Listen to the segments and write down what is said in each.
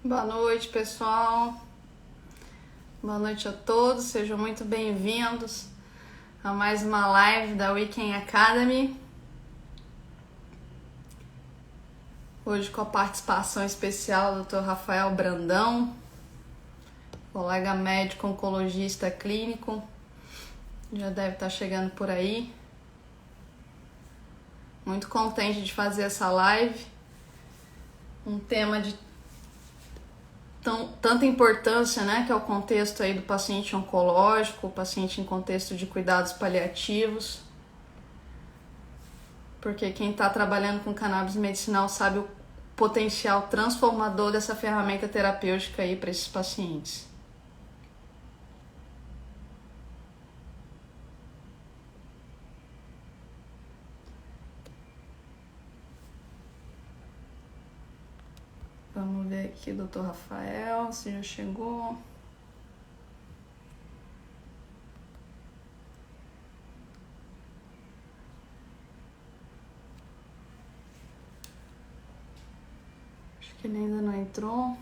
Boa noite, pessoal. Boa noite a todos. Sejam muito bem-vindos a mais uma live da Weekend Academy. Hoje com a participação especial do Dr. Rafael Brandão, colega médico oncologista clínico. Já deve estar chegando por aí. Muito contente de fazer essa live. Um tema de tanta importância, né, que é o contexto aí do paciente oncológico, o paciente em contexto de cuidados paliativos, porque quem está trabalhando com cannabis medicinal sabe o potencial transformador dessa ferramenta terapêutica aí para esses pacientes. Vamos ver aqui, Dr. Rafael, se já chegou. Acho que ele ainda não entrou.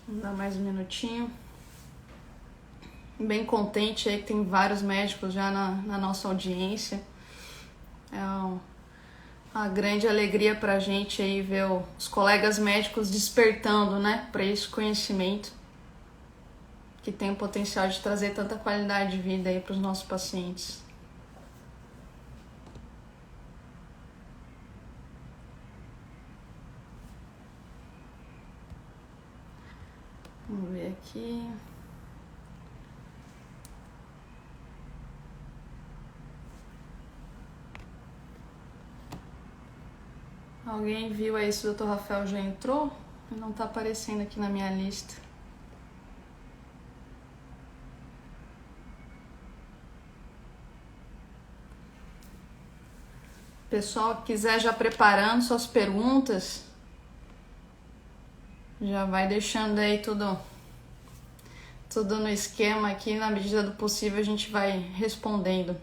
Vamos dar mais um minutinho. Bem contente aí que tem vários médicos já na nossa audiência. É uma grande alegria pra gente aí ver os colegas médicos despertando, né, para esse conhecimento que tem o potencial de trazer tanta qualidade de vida aí para os nossos pacientes. Vamos ver aqui. Alguém viu aí se o Dr. Rafael já entrou? Não tá aparecendo aqui na minha lista. Pessoal que quiser já preparando suas perguntas, já vai deixando aí tudo no esquema aqui, na medida do possível a gente vai respondendo.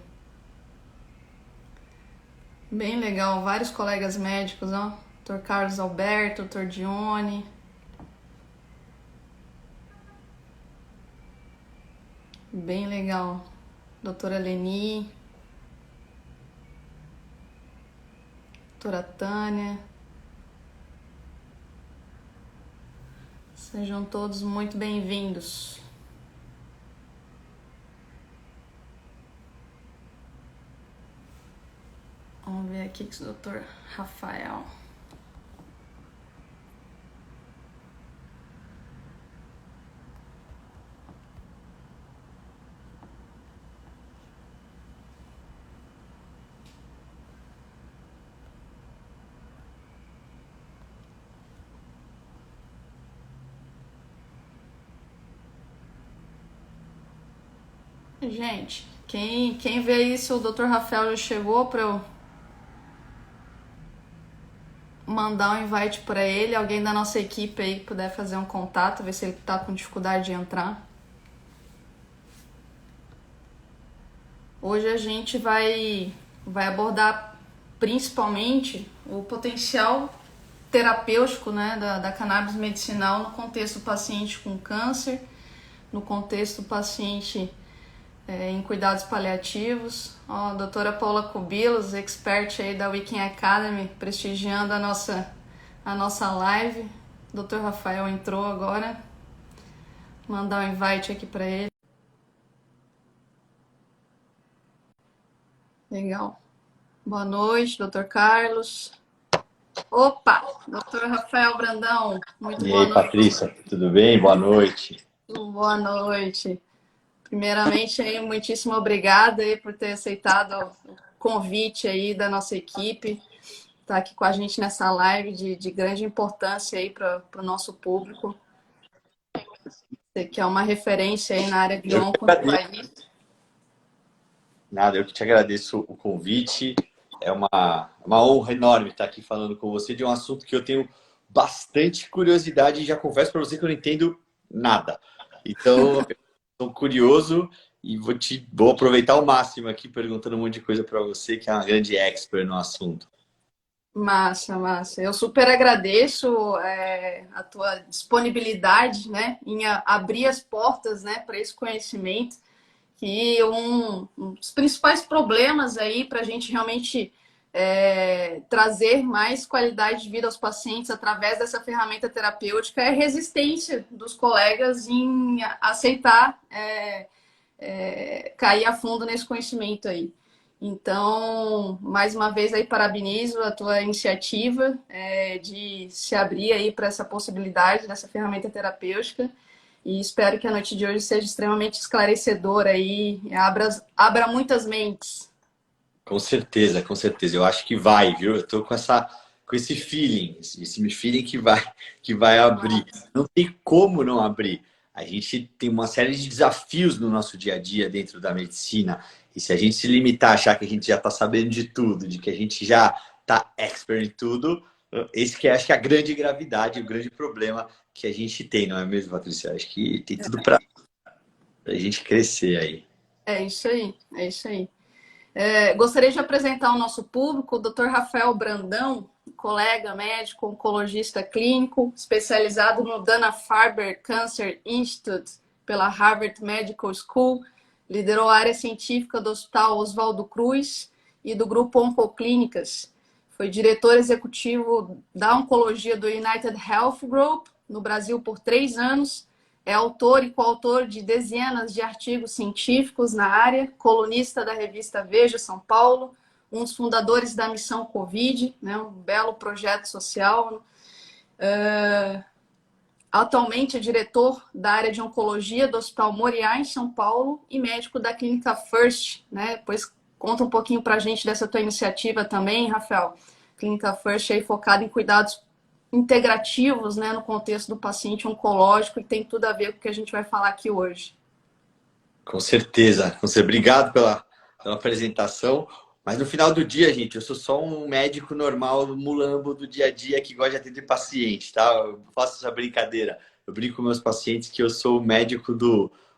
Bem legal, vários colegas médicos, ó. Dr. Carlos Alberto, Dr. Dione. Bem legal. Doutora Leni. Doutora Tânia. Sejam todos muito bem-vindos. Vamos ver aqui com o Dr. Rafael. Gente, quem vê aí se o Dr. Rafael já chegou para eu mandar um invite para ele, alguém da nossa equipe aí puder fazer um contato, ver se ele tá com dificuldade de entrar. Hoje a gente vai abordar principalmente o potencial terapêutico, né, da cannabis medicinal no contexto do paciente com câncer, no contexto do paciente em cuidados paliativos. Ó, a doutora Paula Cubilos, expert aí da Weekend Academy, prestigiando a nossa live. O Dr. Rafael entrou agora. Mandar um invite aqui para ele. Legal. Boa noite, Dr. Carlos. Opa, Dr. Rafael Brandão, muito E boa aí, noite. Patrícia, tudo bem? Boa noite. Boa noite. Primeiramente, aí, muitíssimo obrigada aí por ter aceitado o convite aí da nossa equipe, estar aqui com a gente nessa live de grande importância aí para o nosso público. Você que é uma referência aí na área de onco no país. Nada, eu que te agradeço o convite. É uma honra enorme estar aqui falando com você de um assunto que eu tenho bastante curiosidade e já confesso para você que eu não entendo nada. Então, estou curioso e vou aproveitar ao máximo aqui perguntando um monte de coisa para você, que é uma grande expert no assunto. Massa, massa. Eu super agradeço a tua disponibilidade, né, em abrir as portas, né, para esse conhecimento, que um dos principais problemas aí para a gente realmente trazer mais qualidade de vida aos pacientes através dessa ferramenta terapêutica é a resistência dos colegas em aceitar cair a fundo nesse conhecimento aí. Então, mais uma vez aí parabenizo a tua iniciativa de se abrir aí para essa possibilidade dessa ferramenta terapêutica e espero que a noite de hoje seja extremamente esclarecedora aí, abra muitas mentes. Com certeza, com certeza. Eu acho que vai, viu? Eu tô com esse feeling, esse feeling que vai abrir. Não tem como não abrir. A gente tem uma série de desafios no nosso dia a dia dentro da medicina. E se a gente se limitar a achar que a gente já está sabendo de tudo, de que a gente já está expert em tudo, esse que acho que é a grande gravidade, o grande problema que a gente tem, não é mesmo, Patrícia? Acho que tem tudo para a gente crescer aí. É isso aí, é isso aí. Gostaria de apresentar ao nosso público o Dr. Rafael Brandão, colega médico, oncologista clínico, especializado no Dana-Farber Cancer Institute pela Harvard Medical School, liderou a área científica do Hospital Oswaldo Cruz e do Grupo Oncoclínicas. Foi diretor executivo da oncologia do United Health Group no Brasil por 3 anos. É autor e coautor de dezenas de artigos científicos na área, colunista da revista Veja São Paulo, um dos fundadores da Missão Covid, né, um belo projeto social. Atualmente é diretor da área de oncologia do Hospital Moriá, em São Paulo, e médico da Clínica First. Né? Depois conta um pouquinho para a gente dessa tua iniciativa também, Rafael. Clínica First aí focada em cuidados integrativos, né, no contexto do paciente oncológico e tem tudo a ver com o que a gente vai falar aqui hoje. Com certeza. Obrigado pela apresentação. Mas no final do dia, gente, eu sou só um médico normal, mulambo do dia a dia que gosta de atender paciente, tá? Eu faço essa brincadeira. Eu brinco com meus pacientes que eu sou o médico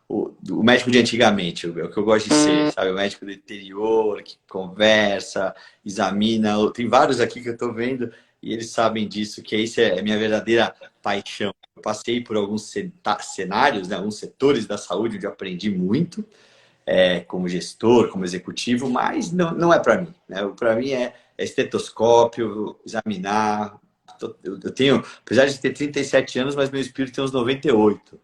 o médico de antigamente, é o que eu gosto de ser, sabe? O médico do interior, que conversa, examina. Tem vários aqui que eu tô vendo e eles sabem disso, que isso é a minha verdadeira paixão. Eu passei por alguns cenários, né, alguns setores da saúde onde eu aprendi muito, como gestor, como executivo, mas não é para mim. Né? Para mim é estetoscópio, examinar. Eu tenho, apesar de ter 37 anos, mas meu espírito tem uns 98.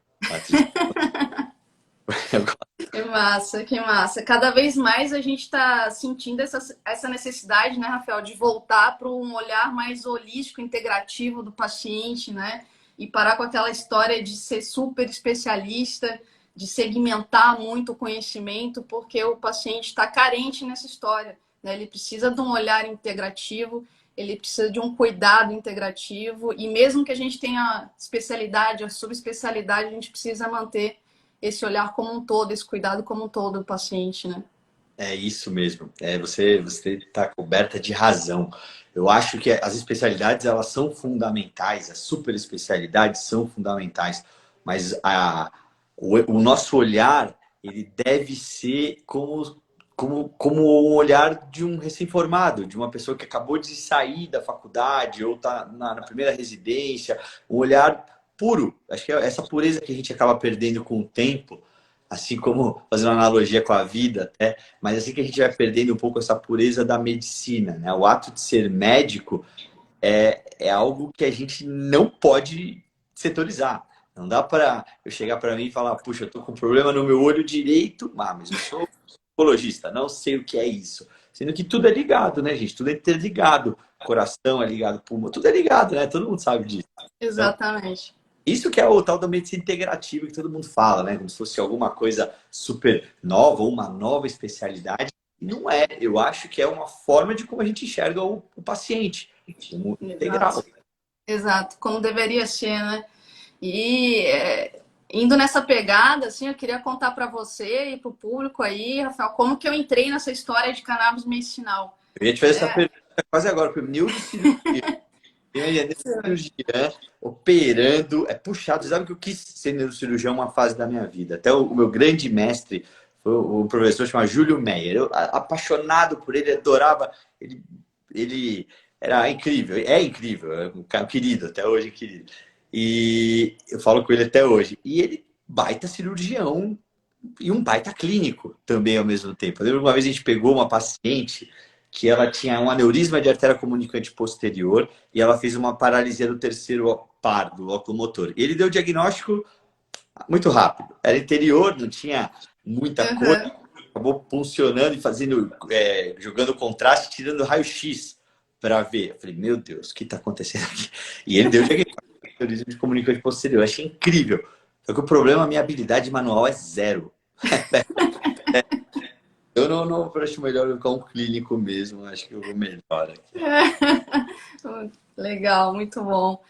Que massa, que massa. Cada vez mais a gente está sentindo essa necessidade, né, Rafael, de voltar para um olhar mais holístico, integrativo do paciente, né? E parar com aquela história de ser super especialista, de segmentar muito o conhecimento, porque o paciente está carente nessa história, né? Ele precisa de um olhar integrativo, ele precisa de um cuidado integrativo, e mesmo que a gente tenha especialidade, a subespecialidade, a gente precisa manter esse olhar como um todo, esse cuidado como um todo do paciente, né? É isso mesmo. Você está coberta de razão. Eu acho que as especialidades elas são fundamentais, as super especialidades são fundamentais, mas o nosso olhar ele deve ser como o olhar de um recém-formado, de uma pessoa que acabou de sair da faculdade ou está na primeira residência, um olhar puro. Acho que é essa pureza que a gente acaba perdendo com o tempo, assim como fazendo uma analogia com a vida, mas assim que a gente vai perdendo um pouco essa pureza da medicina, né? O ato de ser médico é algo que a gente não pode setorizar. Não dá para eu chegar para mim e falar, puxa, eu tô com um problema no meu olho direito, mas eu sou oncologista, não sei o que é isso. Sendo que tudo é ligado, né, gente? Tudo é interligado. Coração é ligado, pulmão, tudo é ligado, né? Todo mundo sabe disso. Exatamente. Isso que é o tal da medicina integrativa que todo mundo fala, né? Como se fosse alguma coisa super nova ou uma nova especialidade. Não é. Eu acho que é uma forma de como a gente enxerga o paciente. Como integral. Exato, como deveria ser, né? E indo nessa pegada, assim, eu queria contar para você e para o público aí, Rafael, como que eu entrei nessa história de cannabis medicinal. Eu ia te fazer essa pergunta quase agora, porque neurocirurgia, neurocirurgiã, operando, é puxado. Você sabe que eu quis ser neurocirurgião uma fase da minha vida. Até o meu grande mestre Foi um professor chamado Júlio Meyer. Eu, apaixonado por ele, adorava. Ele era incrível, é incrível, é um cara querido, até hoje querido. E eu falo com ele até hoje. E ele, baita cirurgião e um baita clínico também ao mesmo tempo. Eu lembro uma vez a gente pegou uma paciente que ela tinha um aneurisma de artéria comunicante posterior e ela fez uma paralisia do terceiro par do locomotor. Ele deu o diagnóstico muito rápido. Era interior, não tinha muita coisa. Uhum. Acabou funcionando e fazendo, jogando contraste, tirando raio-x para ver. Eu falei, meu Deus, o que está acontecendo aqui? E ele deu o diagnóstico de comunicante posterior. Eu achei incrível. Só que o problema, a minha habilidade manual é zero. Eu não acho melhor eu um clínico mesmo. Acho que eu vou melhor aqui. Legal, muito bom.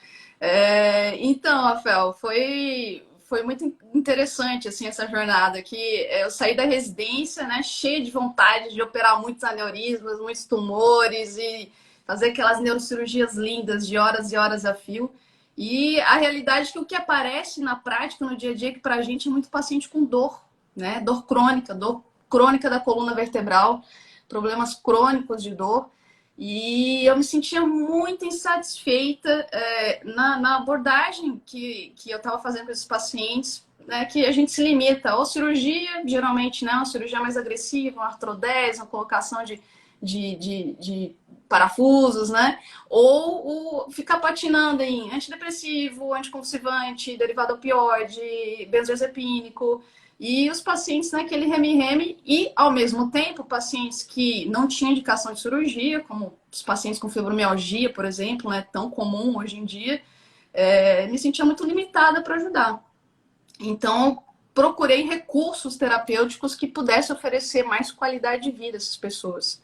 Então, Rafael, foi muito interessante assim essa jornada aqui. Eu saí da residência, né, cheia de vontade de operar muitos aneurismas, muitos tumores e fazer aquelas neurocirurgias lindas de horas e horas a fio. E a realidade é que o que aparece na prática, no dia a dia, é que para a gente é muito paciente com dor, né? Dor crônica da coluna vertebral, problemas crônicos de dor. E eu me sentia muito insatisfeita na abordagem que eu estava fazendo com esses pacientes, né, que a gente se limita ou cirurgia, geralmente, né, uma cirurgia mais agressiva, uma artrodese, uma colocação de parafusos, né, ou ficar patinando em antidepressivo, anticonvulsivante, derivado opioide, benzodiazepínico, e os pacientes naquele reme-reme e, ao mesmo tempo, pacientes que não tinham indicação de cirurgia, como os pacientes com fibromialgia, por exemplo, né, tão comum hoje em dia, me sentia muito limitada para ajudar. Então, procurei recursos terapêuticos que pudessem oferecer mais qualidade de vida a essas pessoas.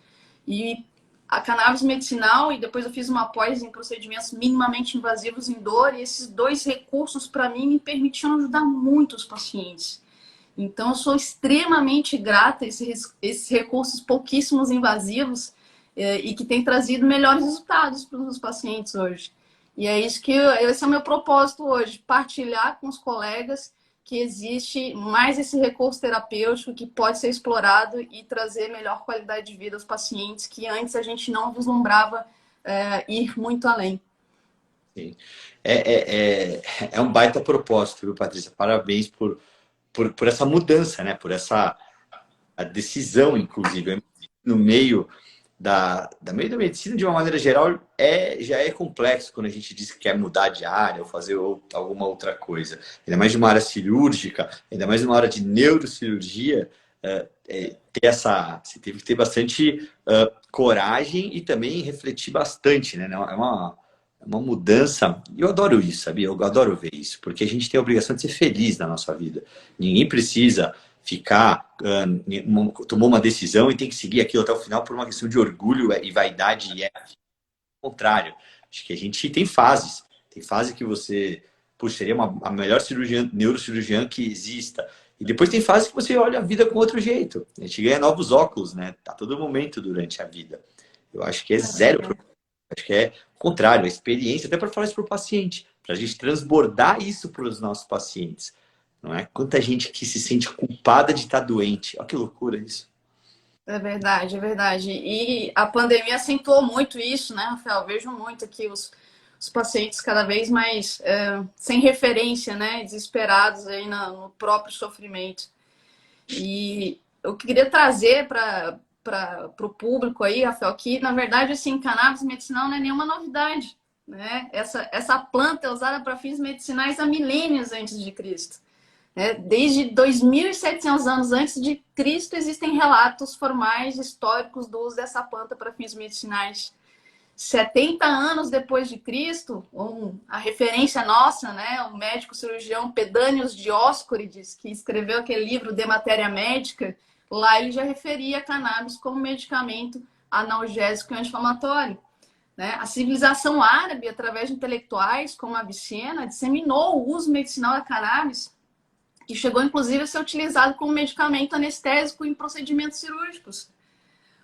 E a cannabis medicinal, e depois eu fiz uma pós em procedimentos minimamente invasivos em dor, e esses dois recursos, para mim, me permitiam ajudar muito os pacientes. Então, eu sou extremamente grata a esses recursos pouquíssimos invasivos e que têm trazido melhores resultados para os pacientes hoje. E é isso que esse é o meu propósito hoje, partilhar com os colegas que existe mais esse recurso terapêutico que pode ser explorado e trazer melhor qualidade de vida aos pacientes que antes a gente não vislumbrava ir muito além. Sim. É um baita propósito, viu, Patrícia? Parabéns por essa mudança, né? Por essa a decisão, inclusive. No meio meio da medicina, de uma maneira geral, já é complexo quando a gente diz que quer mudar de área ou fazer alguma outra coisa. Ainda mais de uma área cirúrgica, ainda mais de uma área de neurocirurgia, você teve que ter bastante coragem e também refletir bastante, né? É uma mudança, e eu adoro isso, sabia? Eu adoro ver isso, porque a gente tem a obrigação de ser feliz na nossa vida. Ninguém precisa ficar, tomou uma decisão e tem que seguir aquilo até o final por uma questão de orgulho e vaidade, e é o contrário. Acho que a gente tem fases. Tem fase que você, puxa, seria a melhor neurocirurgiã que exista. E depois tem fase que você olha a vida com outro jeito. A gente ganha novos óculos, né? A todo momento durante a vida. Eu acho que é zero. Acho que é o contrário, a experiência, até para falar isso para o paciente, para a gente transbordar isso para os nossos pacientes. Não é? Quanta gente que se sente culpada de estar doente. Olha que loucura isso. É verdade, é verdade. E a pandemia acentuou muito isso, né, Rafael? Eu vejo muito aqui os pacientes cada vez mais sem referência, né? Desesperados aí no próprio sofrimento. E eu queria trazer para o público aí, Rafael, que na verdade, assim, cannabis medicinal não é nenhuma novidade, né? Essa planta é usada para fins medicinais há milênios antes de Cristo. Desde 2.700 anos antes de Cristo existem relatos formais históricos do uso dessa planta para fins medicinais. 70 anos depois de Cristo, a referência nossa, né, o médico cirurgião Pedânios Dioscórides, que escreveu aquele livro De Matéria Médica, lá ele já referia a cannabis como medicamento analgésico e anti-inflamatório. Né? A civilização árabe, através de intelectuais como Avicena, disseminou o uso medicinal da cannabis, que chegou inclusive a ser utilizado como medicamento anestésico em procedimentos cirúrgicos.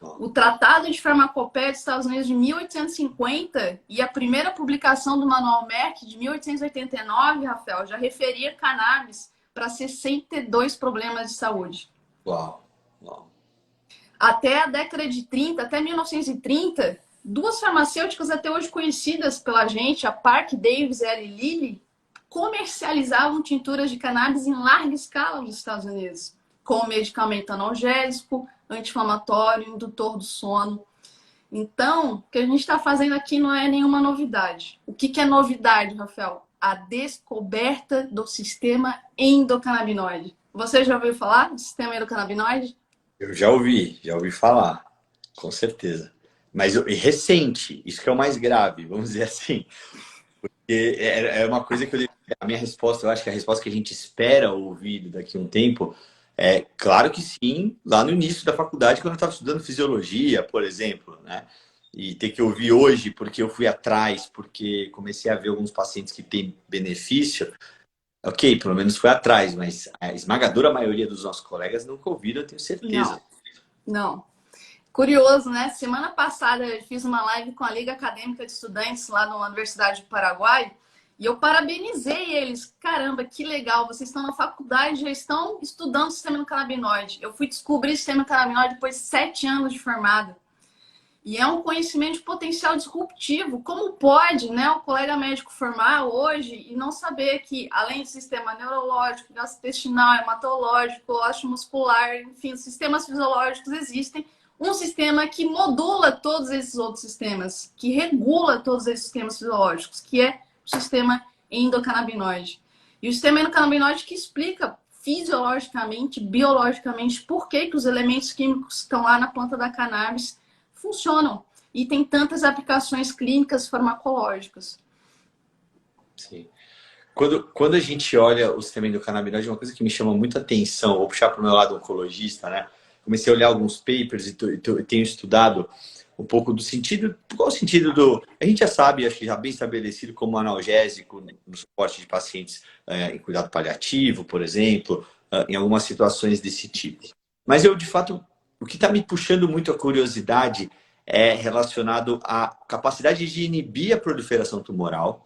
O Tratado de Farmacopeia dos Estados Unidos de 1850 e a primeira publicação do Manual Merck de 1889, Rafael, já referia cannabis para 62 problemas de saúde. Uau, uau. Até a década de 30, até 1930, duas farmacêuticas até hoje conhecidas pela gente, a Park Davis e a Eli Lilly, comercializavam tinturas de cannabis em larga escala nos Estados Unidos, como medicamento analgésico, anti-inflamatório, indutor do sono. Então, o que a gente está fazendo aqui não é nenhuma novidade. O que é novidade, Rafael? A descoberta do sistema endocannabinoide. Você já ouviu falar do sistema endocannabinoide? Eu já ouvi falar, com certeza. Mas e recente, isso que é o mais grave, vamos dizer assim. E é uma coisa que a minha resposta, eu acho que a resposta que a gente espera ouvir daqui a um tempo é claro que sim, lá no início da faculdade, quando eu estava estudando fisiologia, por exemplo, né? E ter que ouvir hoje porque eu fui atrás, porque comecei a ver alguns pacientes que têm benefício, ok, pelo menos foi atrás, mas a esmagadora maioria dos nossos colegas nunca ouviram, eu tenho certeza. Não, não. Curioso, né? Semana passada eu fiz uma live com a Liga Acadêmica de Estudantes lá na Universidade do Paraguai e eu parabenizei eles. Caramba, que legal! Vocês estão na faculdade, já estão estudando o sistema endocannabinoide. Eu fui descobrir o sistema endocannabinoide depois de 7 anos de formado. E é um conhecimento de potencial disruptivo. Como pode, né, o colega médico formar hoje e não saber que, além do sistema neurológico, gastrointestinal, hematológico, osteomuscular, enfim, os sistemas fisiológicos existem, um sistema que modula todos esses outros sistemas, que regula todos esses sistemas fisiológicos, que é o sistema endocannabinoide. E o sistema endocannabinoide que explica fisiologicamente, biologicamente, por que os elementos químicos que estão lá na planta da cannabis funcionam e tem tantas aplicações clínicas farmacológicas. Sim. Quando a gente olha o sistema endocannabinoide, uma coisa que me chama muita atenção, vou puxar para o meu lado oncologista, né? Comecei a olhar alguns papers e tenho estudado um pouco do sentido, qual o sentido do... A gente já sabe, acho que já bem estabelecido como analgésico no suporte de pacientes em cuidado paliativo, por exemplo, em algumas situações desse tipo. Mas eu, de fato, o que está me puxando muito a curiosidade é relacionado à capacidade de inibir a proliferação tumoral,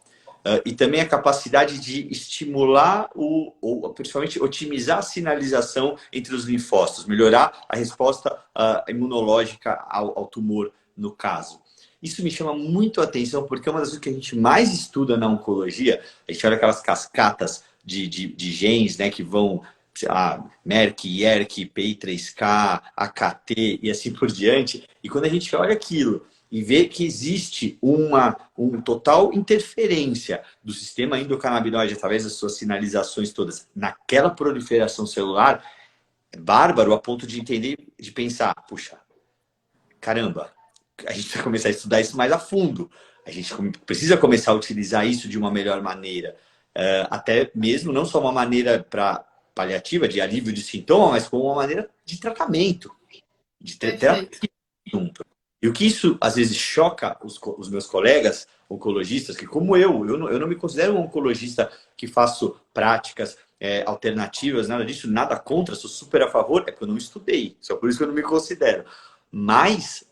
e também a capacidade de estimular, ou principalmente otimizar a sinalização entre os linfócitos, melhorar a resposta imunológica ao tumor, no caso. Isso me chama muito a atenção, porque é uma das coisas que a gente mais estuda na oncologia. A gente olha aquelas cascatas de genes, né, que vão, sei lá, Merck, ERK, PI3K, AKT e assim por diante. E quando a gente olha aquilo e vê que existe uma total interferência do sistema endocannabinoide através das suas sinalizações todas naquela proliferação celular, é bárbaro a ponto de entender, de pensar, puxa, caramba, a gente vai começar a estudar isso mais a fundo. A gente precisa começar a utilizar isso de uma melhor maneira. Até mesmo, não só uma maneira para paliativa, de alívio de sintoma, mas como uma maneira de tratamento, de terapia junto. E o que isso, às vezes, choca os meus colegas oncologistas, que como eu não me considero um oncologista que faço práticas alternativas, nada disso, nada contra, sou super a favor, é porque eu não estudei, só por isso que eu não me considero. Mas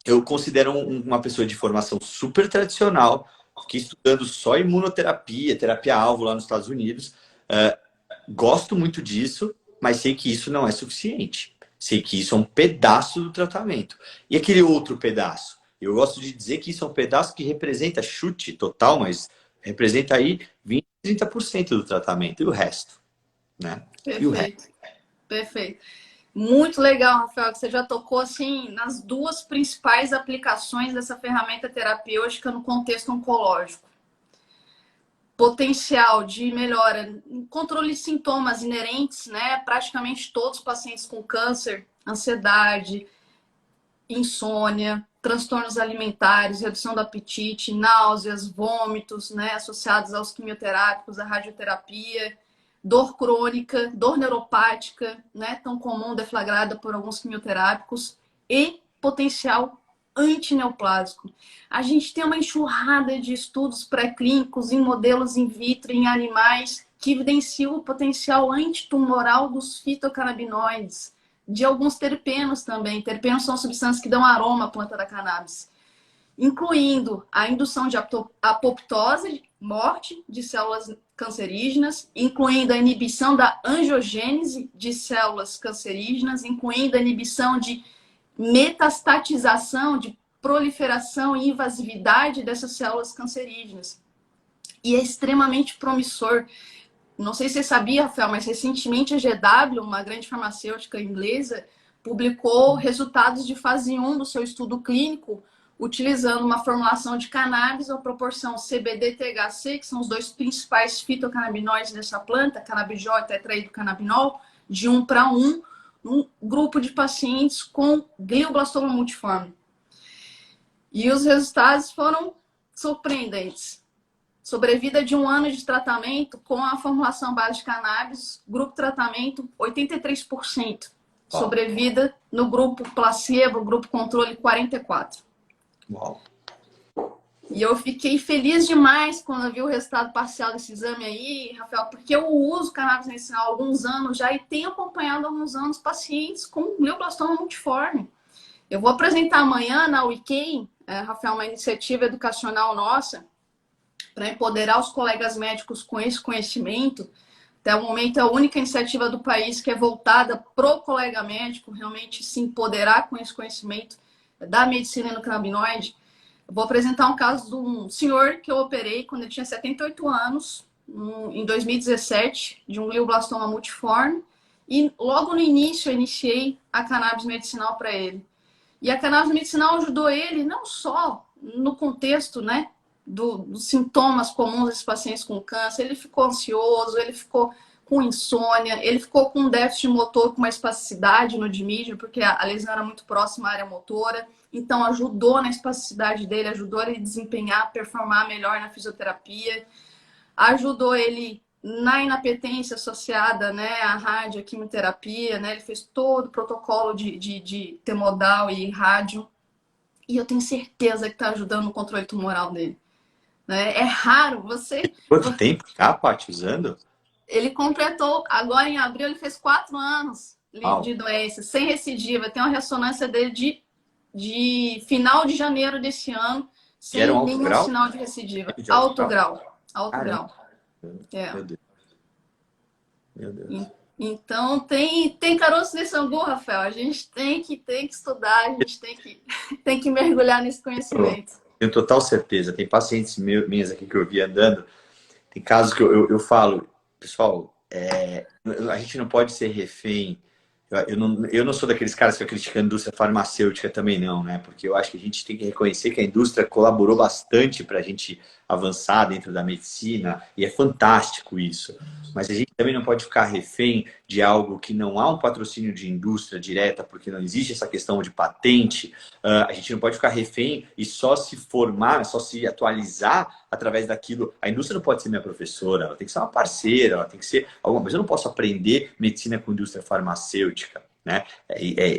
eu considero uma pessoa de formação super tradicional, fiquei estudando só imunoterapia, terapia-alvo lá nos Estados Unidos, gosto muito disso, mas sei que isso não é suficiente. Sei que isso é um pedaço do tratamento. E aquele outro pedaço? Eu gosto de dizer que isso é um pedaço que representa chute total, mas representa aí 20, 30% do tratamento. E o resto? Né? Perfeito. E o resto? Perfeito. Muito legal, Rafael, que você já tocou assim nas duas principais aplicações dessa ferramenta terapêutica no contexto oncológico. Potencial de melhora, controle de sintomas inerentes, né? Praticamente todos os pacientes com câncer, ansiedade, insônia, transtornos alimentares, redução do apetite, náuseas, vômitos, né? Associados aos quimioterápicos, à radioterapia, dor crônica, dor neuropática, né? Tão comum, deflagrada por alguns quimioterápicos, e potencial antineoplásico. A gente tem uma enxurrada de estudos pré-clínicos em modelos in vitro, em animais, que evidenciam o potencial antitumoral dos fitocannabinoides, de alguns terpenos também. Terpenos são substâncias que dão aroma à planta da cannabis. incluindo a indução de apoptose, morte de células cancerígenas, incluindo a inibição da angiogênese de células cancerígenas, incluindo a inibição de metastatização, de proliferação e invasividade dessas células cancerígenas. E é extremamente promissor. Não sei se você sabia, Rafael, mas recentemente a GW, uma grande farmacêutica inglesa, publicou resultados de fase 1 do seu estudo clínico, utilizando uma formulação de cannabis, a proporção CBD-THC, que são os dois principais fitocannabinoides dessa planta, canabidiol e tetraidrocannabinol, de 1:1, num grupo de pacientes com glioblastoma multiforme. E os resultados foram surpreendentes. Sobrevida de 1 ano de tratamento com a formulação base de cannabis, grupo tratamento 83%. Sobrevida no grupo placebo, grupo controle 44%. Uau. E eu fiquei feliz demais quando eu vi o resultado parcial desse exame aí, Rafael, porque eu uso cannabis medicinal há alguns anos já e tenho acompanhado há alguns anos pacientes com glioblastoma multiforme. Eu vou apresentar amanhã na WeCame, Rafael, uma iniciativa educacional nossa para empoderar os colegas médicos com esse conhecimento. Até o momento é a única iniciativa do país que é voltada pro colega médico realmente se empoderar com esse conhecimento da medicina endocannabinoide. Eu vou apresentar um caso de um senhor que eu operei quando ele tinha 78 anos, em 2017, de um glioblastoma multiforme, e logo no início eu iniciei a cannabis medicinal para ele. E a cannabis medicinal ajudou ele não só no contexto, né, dos sintomas comuns desses pacientes com câncer, ele ficou ansioso, ele ficou com insônia, ele ficou com um déficit motor, com uma espasticidade no dimídio, porque a lesão era muito próxima à área motora, então ajudou na espasticidade dele, ajudou ele a desempenhar, performar melhor na fisioterapia, ajudou ele na inapetência associada, né, à radioquimioterapia, né, ele fez todo o protocolo de temodal e rádio, e eu tenho certeza que está ajudando no controle tumoral dele. Né? É raro você... Quanto tempo já, Paty, usando? Ele completou, agora em abril, ele fez 4 anos de doença, sem recidiva. Tem uma ressonância dele de final de janeiro desse ano, sem nenhum sinal de recidiva. Alto grau. Alto grau. Meu Deus. Meu Deus. Então, tem caroço nesse angu, Rafael. A gente tem que estudar, a gente tem que mergulhar nesse conhecimento. Tenho total certeza. Tem pacientes minhas aqui que eu vi andando. Tem casos que eu falo, pessoal, a gente não pode ser refém. Eu não sou daqueles caras que criticam a indústria farmacêutica também não, né? Porque eu acho que a gente tem que reconhecer que a indústria colaborou bastante para a gente avançar dentro da medicina e é fantástico isso. Mas a gente também não pode ficar refém de algo que não há um patrocínio de indústria direta, porque não existe essa questão de patente. A gente não pode ficar refém e só se formar, só se atualizar através daquilo. A indústria não pode ser minha professora, ela tem que ser uma parceira, ela tem que ser alguma coisa. Eu não posso aprender medicina com indústria farmacêutica, né?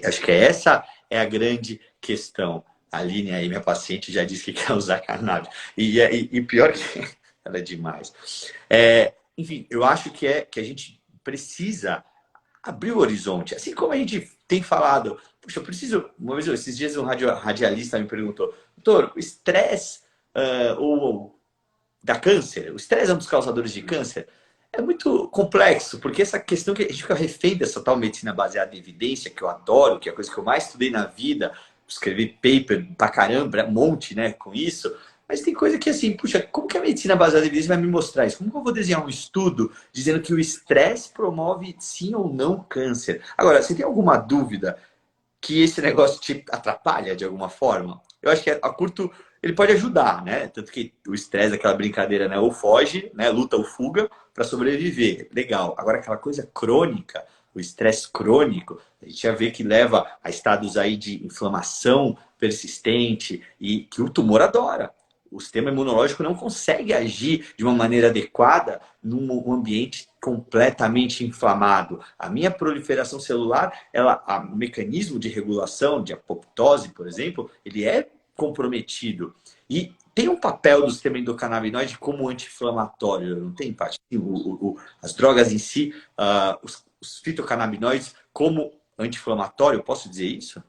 Acho que essa é a grande questão. A Aline, aí, minha paciente, já disse que quer usar cannabis. E pior que ela é demais. Enfim, eu acho que a gente precisa abrir o horizonte. Assim como a gente tem falado, puxa, eu preciso... Uma vez, esses dias, um radialista me perguntou, doutor, o estresse da câncer, o estresse é um dos causadores de câncer? É muito complexo, porque essa questão que a gente fica refém dessa tal medicina baseada em evidência, que eu adoro, que é a coisa que eu mais estudei na vida, escrevi paper pra caramba, um monte, né, com isso. Mas tem coisa que assim, puxa, como que a medicina baseada em evidência vai me mostrar isso? Como que eu vou desenhar um estudo dizendo que o estresse promove sim ou não câncer? Agora, você tem alguma dúvida que esse negócio te atrapalha de alguma forma? Eu acho que a curto ele pode ajudar, né? Tanto que o estresse, aquela brincadeira, né? Ou foge, né? Luta ou fuga para sobreviver. Legal. Agora, aquela coisa crônica, o estresse crônico, a gente já vê que leva a estados aí de inflamação persistente e que o tumor adora. O sistema imunológico não consegue agir de uma maneira adequada num ambiente completamente inflamado. A minha proliferação celular, o mecanismo de regulação, de apoptose, por exemplo, ele é comprometido. E tem um papel do sistema endocannabinoide como anti-inflamatório, não tem, Paty? As drogas em si, os fitocannabinoides como anti-inflamatório, posso dizer isso?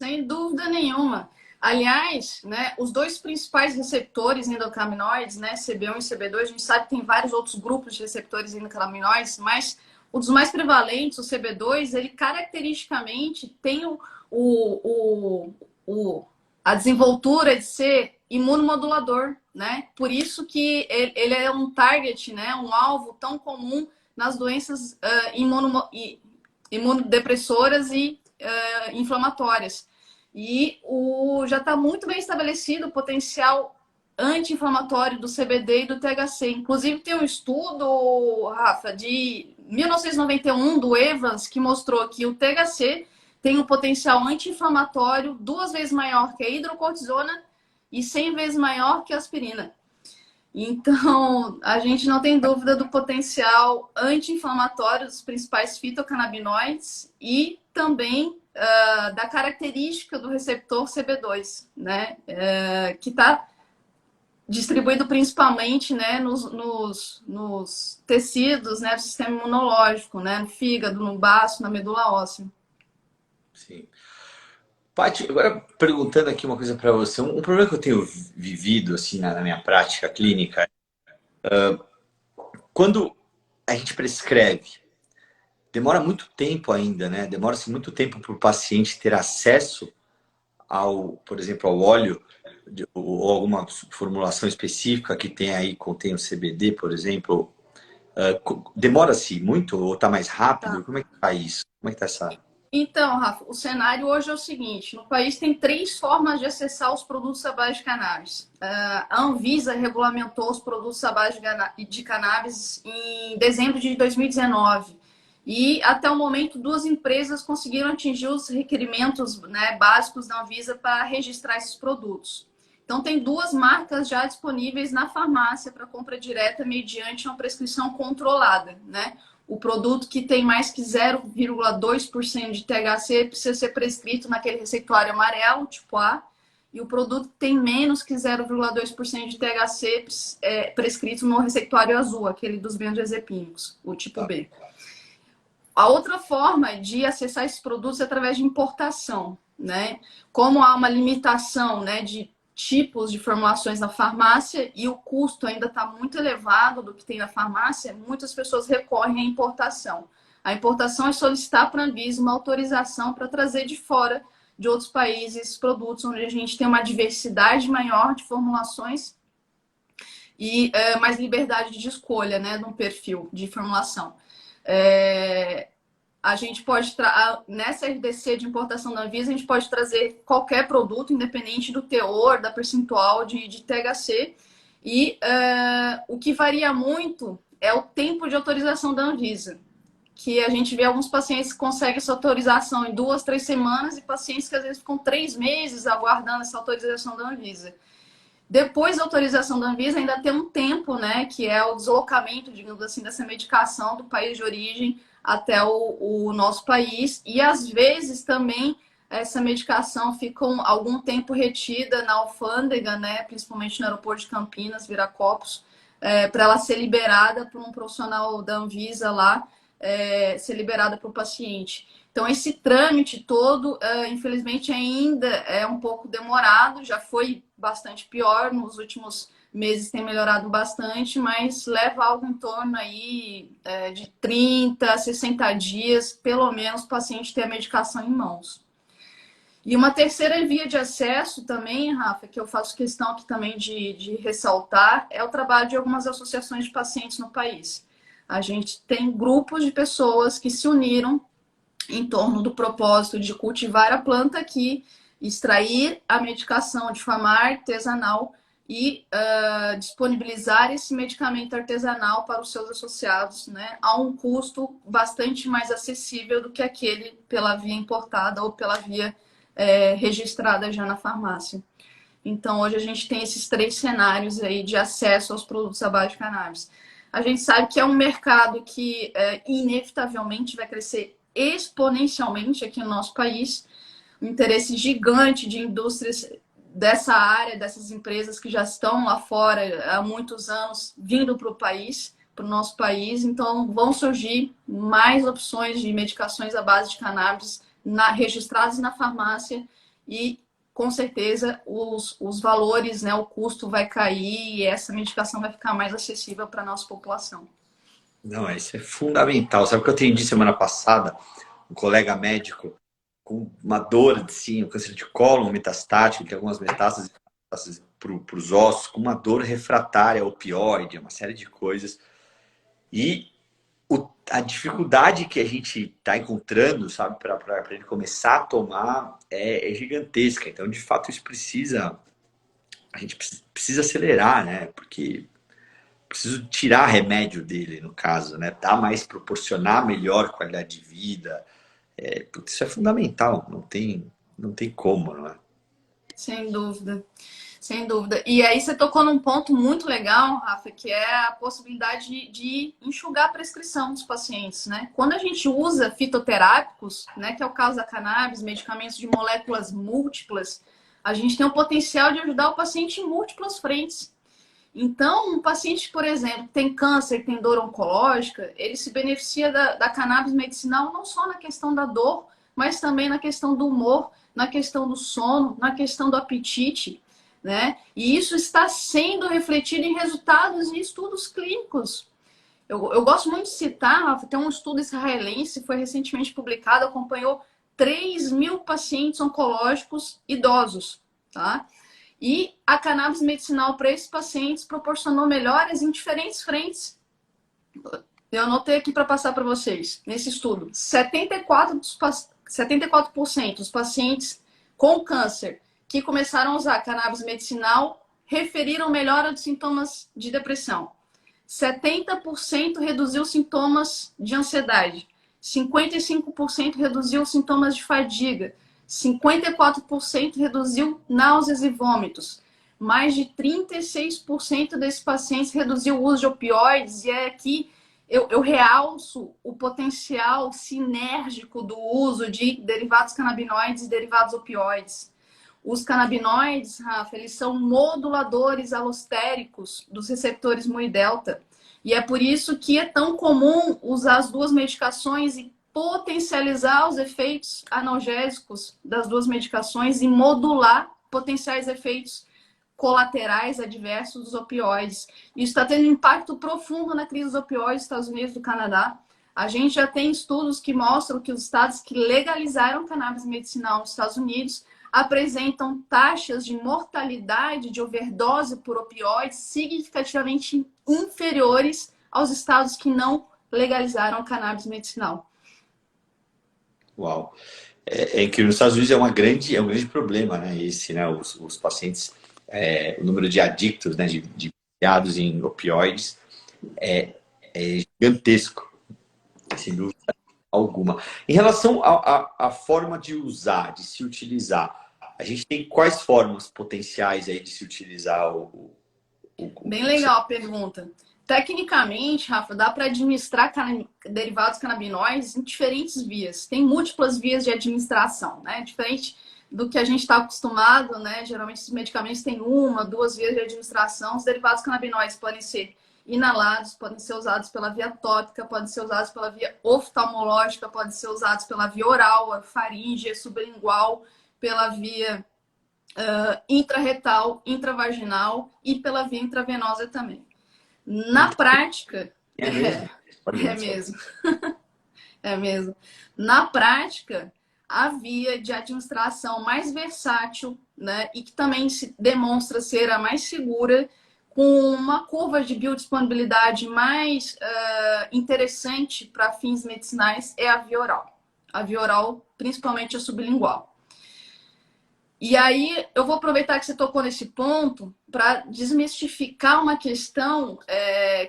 Sem dúvida nenhuma. Aliás, né, os dois principais receptores endocannabinoides, né, CB1 e CB2, a gente sabe que tem vários outros grupos de receptores endocannabinoides, mas um dos mais prevalentes, o CB2, ele caracteristicamente tem a desenvoltura de ser imunomodulador, né? Por isso que ele é um target, né, um alvo tão comum nas doenças imunodepressoras e inflamatórias. E já está muito bem estabelecido o potencial anti-inflamatório do CBD e do THC. Inclusive, tem um estudo, Rafa, de 1991, do Evans, que mostrou que o THC tem um potencial anti-inflamatório 2 vezes maior que a hidrocortisona e 100 vezes maior que a aspirina. Então, a gente não tem dúvida do potencial anti-inflamatório dos principais fitocannabinoides e também da característica do receptor CB2, né? Que está distribuído principalmente, né, nos tecidos, né, do sistema imunológico, né, no fígado, no baço, na medula óssea. Sim. Paty, agora perguntando aqui uma coisa para você. Um problema que eu tenho vivido assim na minha prática clínica, quando a gente prescreve, demora muito tempo ainda, né? Demora-se muito tempo para o paciente ter acesso ao, por exemplo, ao óleo ou alguma formulação específica que tem aí, contém o CBD, por exemplo. Demora-se muito ou está mais rápido? Tá. Como é que está isso? Como é que está essa... Então, Rafa, o cenário hoje é o seguinte: no país tem 3 formas de acessar os produtos à base de cannabis. A Anvisa regulamentou os produtos à base de cannabis em dezembro de 2019. E até o momento, 2 empresas conseguiram atingir os requerimentos, né, básicos da Anvisa para registrar esses produtos. Então, tem 2 marcas já disponíveis na farmácia para compra direta mediante uma prescrição controlada, né? O produto que tem mais que 0,2% de THC precisa ser prescrito naquele receituário amarelo, tipo A, e o produto que tem menos que 0,2% de THC é prescrito no receituário azul, aquele dos benzodiazepínicos, o tipo B. A outra forma de acessar esses produtos é através de importação, né? Como há uma limitação, né, de tipos de formulações na farmácia e o custo ainda está muito elevado do que tem na farmácia, muitas pessoas recorrem à importação. A importação é solicitar para a Anvisa uma autorização para trazer de fora de outros países produtos onde a gente tem uma diversidade maior de formulações e mais liberdade de escolha, né, no perfil de formulação. A gente pode, nessa RDC de importação da Anvisa, a gente pode trazer qualquer produto, independente do teor, da percentual de THC. E o que varia muito é o tempo de autorização da Anvisa. Que a gente vê alguns pacientes que conseguem essa autorização em 2, 3 semanas e pacientes que às vezes ficam 3 meses aguardando essa autorização da Anvisa. Depois da autorização da Anvisa, ainda tem um tempo, né, que é o deslocamento, digamos assim, dessa medicação do país de origem até o nosso país. E, às vezes, também essa medicação fica algum tempo retida na alfândega, né, principalmente no aeroporto de Campinas, Viracopos, para ela ser liberada por um profissional da Anvisa lá, ser liberada para o paciente. Então, esse trâmite todo, infelizmente, ainda é um pouco demorado, já foi bastante pior, nos últimos meses tem melhorado bastante, mas leva algo em torno aí de 30 a 60 dias, pelo menos, o paciente ter a medicação em mãos. E uma terceira via de acesso também, Rafa, que eu faço questão aqui também de ressaltar, é o trabalho de algumas associações de pacientes no país. A gente tem grupos de pessoas que se uniram em torno do propósito de cultivar a planta aqui, extrair a medicação de forma artesanal e disponibilizar esse medicamento artesanal para os seus associados, né, a um custo bastante mais acessível do que aquele pela via importada ou pela via registrada já na farmácia. Então, hoje a gente tem esses 3 cenários aí de acesso aos produtos à base de cannabis. A gente sabe que é um mercado que inevitavelmente vai crescer exponencialmente aqui no nosso país, um interesse gigante de indústrias dessa área, dessas empresas que já estão lá fora há muitos anos, vindo para o país, para o nosso país. Então, vão surgir mais opções de medicações à base de cannabis registradas na farmácia e com certeza os valores, né, o custo vai cair e essa medicação vai ficar mais acessível para a nossa população. Não, isso é fundamental. Sabe o que eu atendi semana passada? Um colega médico com uma dor, assim, um câncer de cólon metastático, tem algumas metástases para os ossos, com uma dor refratária, opioide, uma série de coisas. E a dificuldade que a gente está encontrando, sabe, para ele começar a tomar é gigantesca. Então, de fato, isso a gente precisa acelerar, né? Porque preciso tirar remédio dele, no caso, né? Proporcionar melhor qualidade de vida. Isso é fundamental, não tem como, não é? Sem dúvida, sem dúvida. E aí você tocou num ponto muito legal, Rafa, que é a possibilidade de enxugar a prescrição dos pacientes, né? Quando a gente usa fitoterápicos, né, que é o caso da cannabis, medicamentos de moléculas múltiplas, a gente tem o potencial de ajudar o paciente em múltiplas frentes. Então, um paciente, por exemplo, que tem câncer, que tem dor oncológica, ele se beneficia da cannabis medicinal não só na questão da dor, mas também na questão do humor, na questão do sono, na questão do apetite, né? E isso está sendo refletido em resultados e estudos clínicos. Eu gosto muito de citar, tem um estudo israelense, foi recentemente publicado, acompanhou 3.000 pacientes oncológicos idosos, tá? E a cannabis medicinal para esses pacientes proporcionou melhoras em diferentes frentes. Eu anotei aqui para passar para vocês. Nesse estudo, 74% dos pacientes com câncer que começaram a usar cannabis medicinal referiram melhora dos sintomas de depressão. 70% reduziu sintomas de ansiedade. 55% reduziu sintomas de fadiga. 54% reduziu náuseas e vômitos. Mais de 36% desses pacientes reduziu o uso de opioides. E é aqui eu realço o potencial sinérgico do uso de derivados canabinoides e derivados opioides. Os canabinoides, Rafa, eles são moduladores alostéricos dos receptores mu e delta. E é por isso que é tão comum usar as duas medicações e potencializar os efeitos analgésicos das duas medicações e modular potenciais efeitos colaterais adversos dos opioides. Isso está tendo um impacto profundo na crise dos opioides nos Estados Unidos e do Canadá. A gente já tem estudos que mostram que os estados que legalizaram cannabis medicinal nos Estados Unidos apresentam taxas de mortalidade de overdose por opioides significativamente inferiores aos estados que não legalizaram cannabis medicinal. Uau! É que nos Estados Unidos é um grande problema, né? Né? Os pacientes, o número de adictos, né? De viciados em opioides é gigantesco, sem dúvida alguma. Em relação à forma de usar, de se utilizar, a gente tem quais formas potenciais aí de se utilizar Bem legal a pergunta. Tecnicamente, Rafa, dá para administrar derivados canabinoides em diferentes vias. Tem múltiplas vias de administração, né? Diferente do que a gente está acostumado, né? Geralmente os medicamentos têm uma, duas vias de administração. Os derivados canabinoides podem ser inalados, podem ser usados pela via tópica, podem ser usados pela via oftalmológica, podem ser usados pela via oral, faríngea, sublingual, pela via intrarretal, intravaginal e pela via intravenosa também. Na prática, é mesmo. É mesmo. Na prática, a via de administração mais versátil, né, e que também se demonstra ser a mais segura, com uma curva de biodisponibilidade mais interessante para fins medicinais, é a via oral. A via oral, principalmente a sublingual. E aí, eu vou aproveitar que você tocou nesse ponto para desmistificar uma questão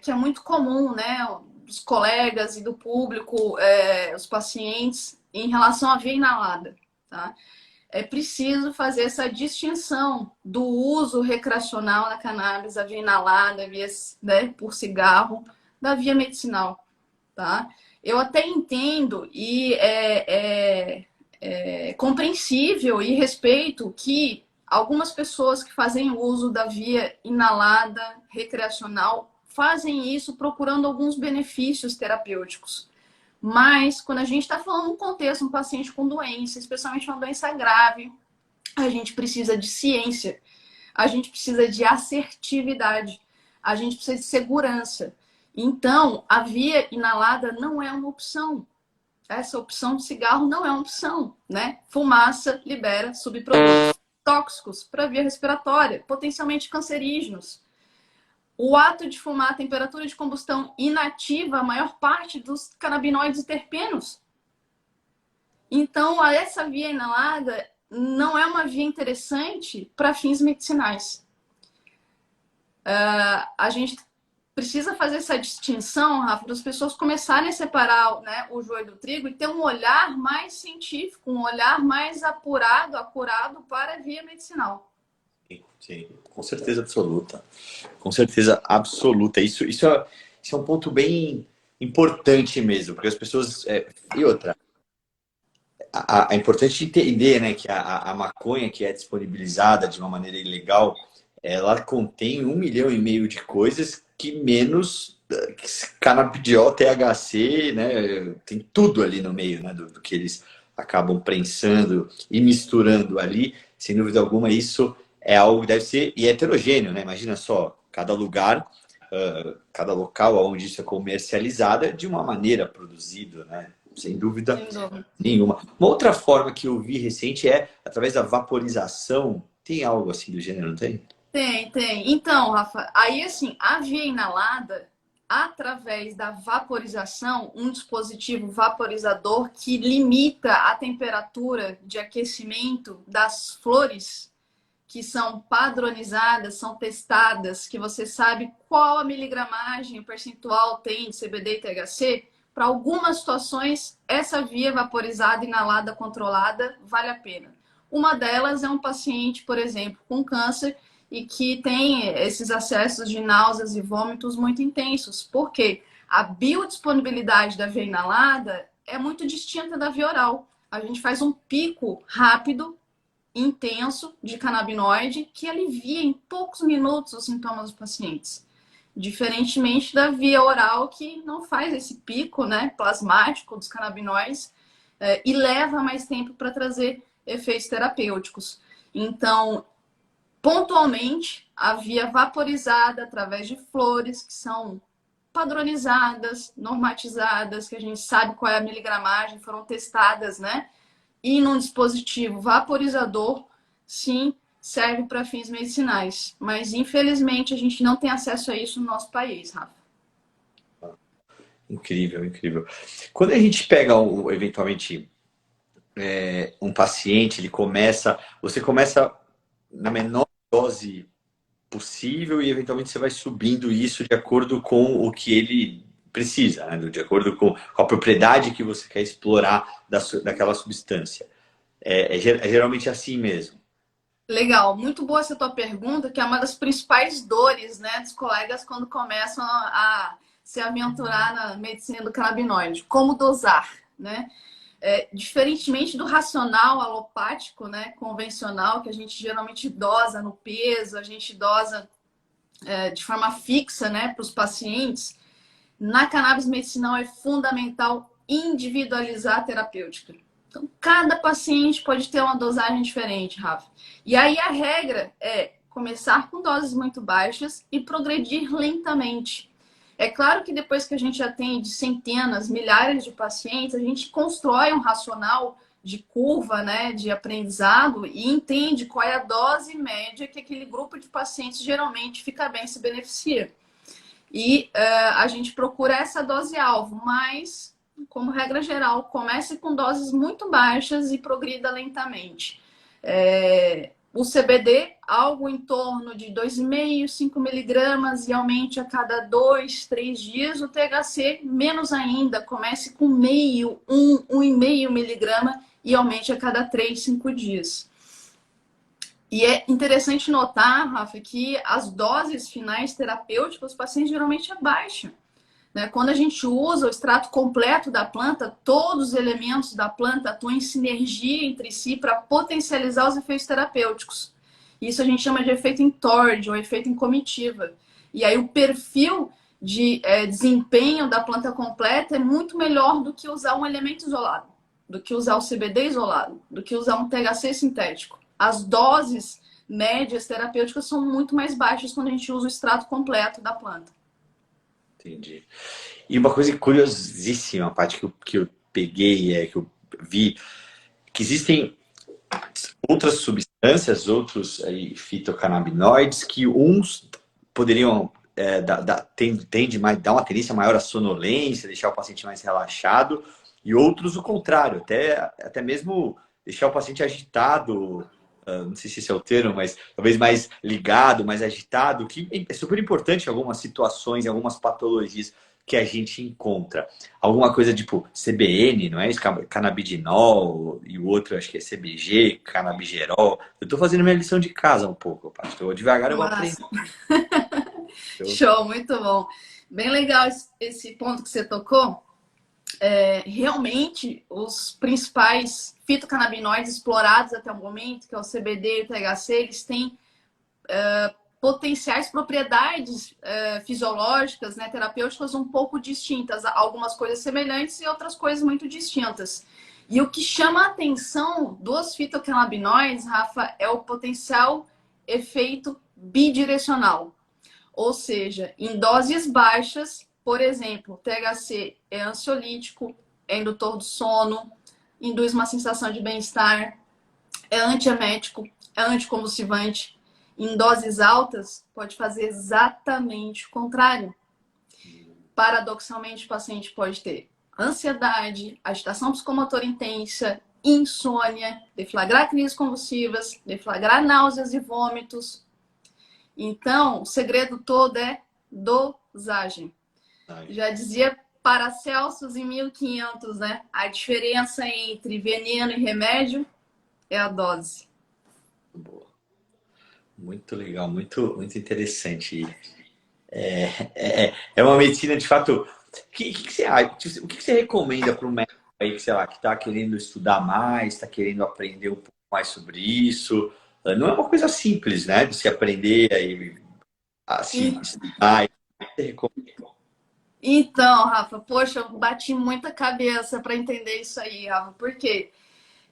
que é muito comum, né, dos colegas e do público, os pacientes, em relação à via inalada, tá? É preciso fazer essa distinção do uso recreacional da cannabis, a via inalada, via, né, por cigarro, da via medicinal, tá? Eu até entendo e compreensível e respeito que algumas pessoas que fazem uso da via inalada recreacional fazem isso procurando alguns benefícios terapêuticos. Mas, quando a gente está falando num contexto, um paciente com doença, especialmente uma doença grave, a gente precisa de ciência, a gente precisa de assertividade, a gente precisa de segurança. Então, a via inalada não é uma opção. Essa opção de cigarro não é uma opção, né? Fumaça libera subprodutos tóxicos para a via respiratória, potencialmente cancerígenos. O ato de fumar a temperatura de combustão inativa a maior parte dos canabinoides e terpenos. Então, essa via inalada não é uma via interessante para fins medicinais. A gente precisa fazer essa distinção, Rafa, para as pessoas começarem a separar, né, o joio do trigo e ter um olhar mais científico, um olhar mais apurado, acurado para a via medicinal. Sim, com certeza absoluta. Com certeza absoluta. Isso é um ponto bem importante mesmo, porque as pessoas... e outra, é importante entender, né, que a maconha que é disponibilizada de uma maneira ilegal, ela contém 1,5 milhão de coisas que menos canabidiol, THC, né, tem tudo ali no meio, né, do que eles acabam prensando e misturando ali. Sem dúvida alguma, isso é algo que deve ser e é heterogêneo, né? Imagina só, cada lugar, cada local onde isso é comercializado é de uma maneira produzido, né? Sem dúvida nenhuma. Uma outra forma que eu vi recente é através da vaporização. Tem algo assim do gênero, não tem? Tem. Então, Rafa, aí assim, a via inalada, através da vaporização, um dispositivo vaporizador que limita a temperatura de aquecimento das flores, que são padronizadas, são testadas, que você sabe qual a miligramagem, o percentual tem de CBD e THC. Para algumas situações, essa via vaporizada, inalada, controlada, vale a pena. Uma delas é um paciente, por exemplo, com câncer e que tem esses acessos de náuseas e vômitos muito intensos. Por quê? A biodisponibilidade da via inalada é muito distinta da via oral. A gente faz um pico rápido, intenso de canabinoide que alivia em poucos minutos os sintomas dos pacientes. Diferentemente da via oral, que não faz esse pico, né, plasmático dos canabinoides e leva mais tempo para trazer efeitos terapêuticos. Então, pontualmente, a via vaporizada através de flores que são padronizadas, normatizadas, que a gente sabe qual é a miligramagem, foram testadas, né? E num dispositivo vaporizador, sim, serve para fins medicinais. Mas, infelizmente, a gente não tem acesso a isso no nosso país, Rafa. Incrível, incrível. Quando a gente pega, eventualmente, um paciente, você começa na menor dose possível e, eventualmente, você vai subindo isso de acordo com o que ele precisa, né? De acordo com a propriedade que você quer explorar daquela substância. É geralmente assim mesmo. Legal, muito boa essa tua pergunta, que é uma das principais dores, né, dos colegas quando começam a se aventurar na medicina do canabinoide. Como dosar, né? Diferentemente do racional alopático, né, convencional, que a gente geralmente dosa no peso, a gente dosa de forma fixa, né, para os pacientes, na cannabis medicinal é fundamental individualizar a terapêutica. Então, cada paciente pode ter uma dosagem diferente, Rafa. E aí a regra é começar com doses muito baixas e progredir lentamente. É claro que depois que a gente atende centenas, milhares de pacientes, a gente constrói um racional de curva, né, de aprendizado e entende qual é a dose média que aquele grupo de pacientes geralmente fica bem, se beneficia. E a gente procura essa dose-alvo, mas, como regra geral, comece com doses muito baixas e progrida lentamente. O CBD, algo em torno de 2,5, 5 miligramas e aumente a cada 2, 3 dias. O THC, menos ainda, comece com meio, 1,5 miligrama e aumente a cada 3, 5 dias. E é interessante notar, Rafa, que as doses finais terapêuticas, os pacientes geralmente abaixam. Né? Quando a gente usa o extrato completo da planta, todos os elementos da planta atuam em sinergia entre si para potencializar os efeitos terapêuticos. Isso a gente chama de efeito em torde ou efeito em comitiva. E aí o perfil de desempenho da planta completa é muito melhor do que usar um elemento isolado, do que usar o CBD isolado, do que usar um THC sintético. as doses médias terapêuticas são muito mais baixas quando a gente usa o extrato completo da planta. Entendi. E uma coisa curiosíssima, a parte que eu peguei, que eu vi, que existem outras substâncias, outros aí, fitocannabinoides, que uns poderiam tende mais, dar uma tendência maior à sonolência, deixar o paciente mais relaxado, e outros o contrário, até mesmo deixar o paciente agitado, não sei se esse é o termo, mas talvez mais ligado, mais agitado, que é super importante em algumas situações, em algumas patologias que a gente encontra. Alguma coisa tipo CBN, não é isso? Canabidinol, e o outro acho que é CBG, canabigerol. Eu estou fazendo minha lição de casa um pouco, pastor. Devagar eu vou aprender. Show, muito bom. Bem legal esse ponto que você tocou. Realmente, os principais fitocannabinoides explorados até o momento, que é o CBD e o THC, eles têm potenciais propriedades fisiológicas, né, terapêuticas um pouco distintas. Algumas coisas semelhantes e outras coisas muito distintas. E o que chama a atenção dos fitocannabinoides, Rafa, é o potencial efeito bidirecional. Ou seja, em doses baixas, por exemplo, o THC é ansiolítico, é indutor do sono, induz uma sensação de bem-estar, é antiemético, é anticonvulsivante. Em doses altas, pode fazer exatamente o contrário. Paradoxalmente, o paciente pode ter ansiedade, agitação psicomotora intensa, insônia, deflagrar crises convulsivas, deflagrar náuseas e vômitos. Então, o segredo todo é dosagem. Já dizia Paracelsus em 1500, né? A diferença entre veneno e remédio é a dose. Boa. Muito legal, muito interessante. É uma medicina, de fato. O que você acha? O que você recomenda para um médico aí que, sei lá, que está querendo estudar mais, está querendo aprender um pouco mais sobre isso? Não é uma coisa simples, né? De se aprender aí, assim, estudar. Você recomenda? Então, Rafa, poxa, eu bati muita cabeça para entender isso aí, Rafa. Por quê?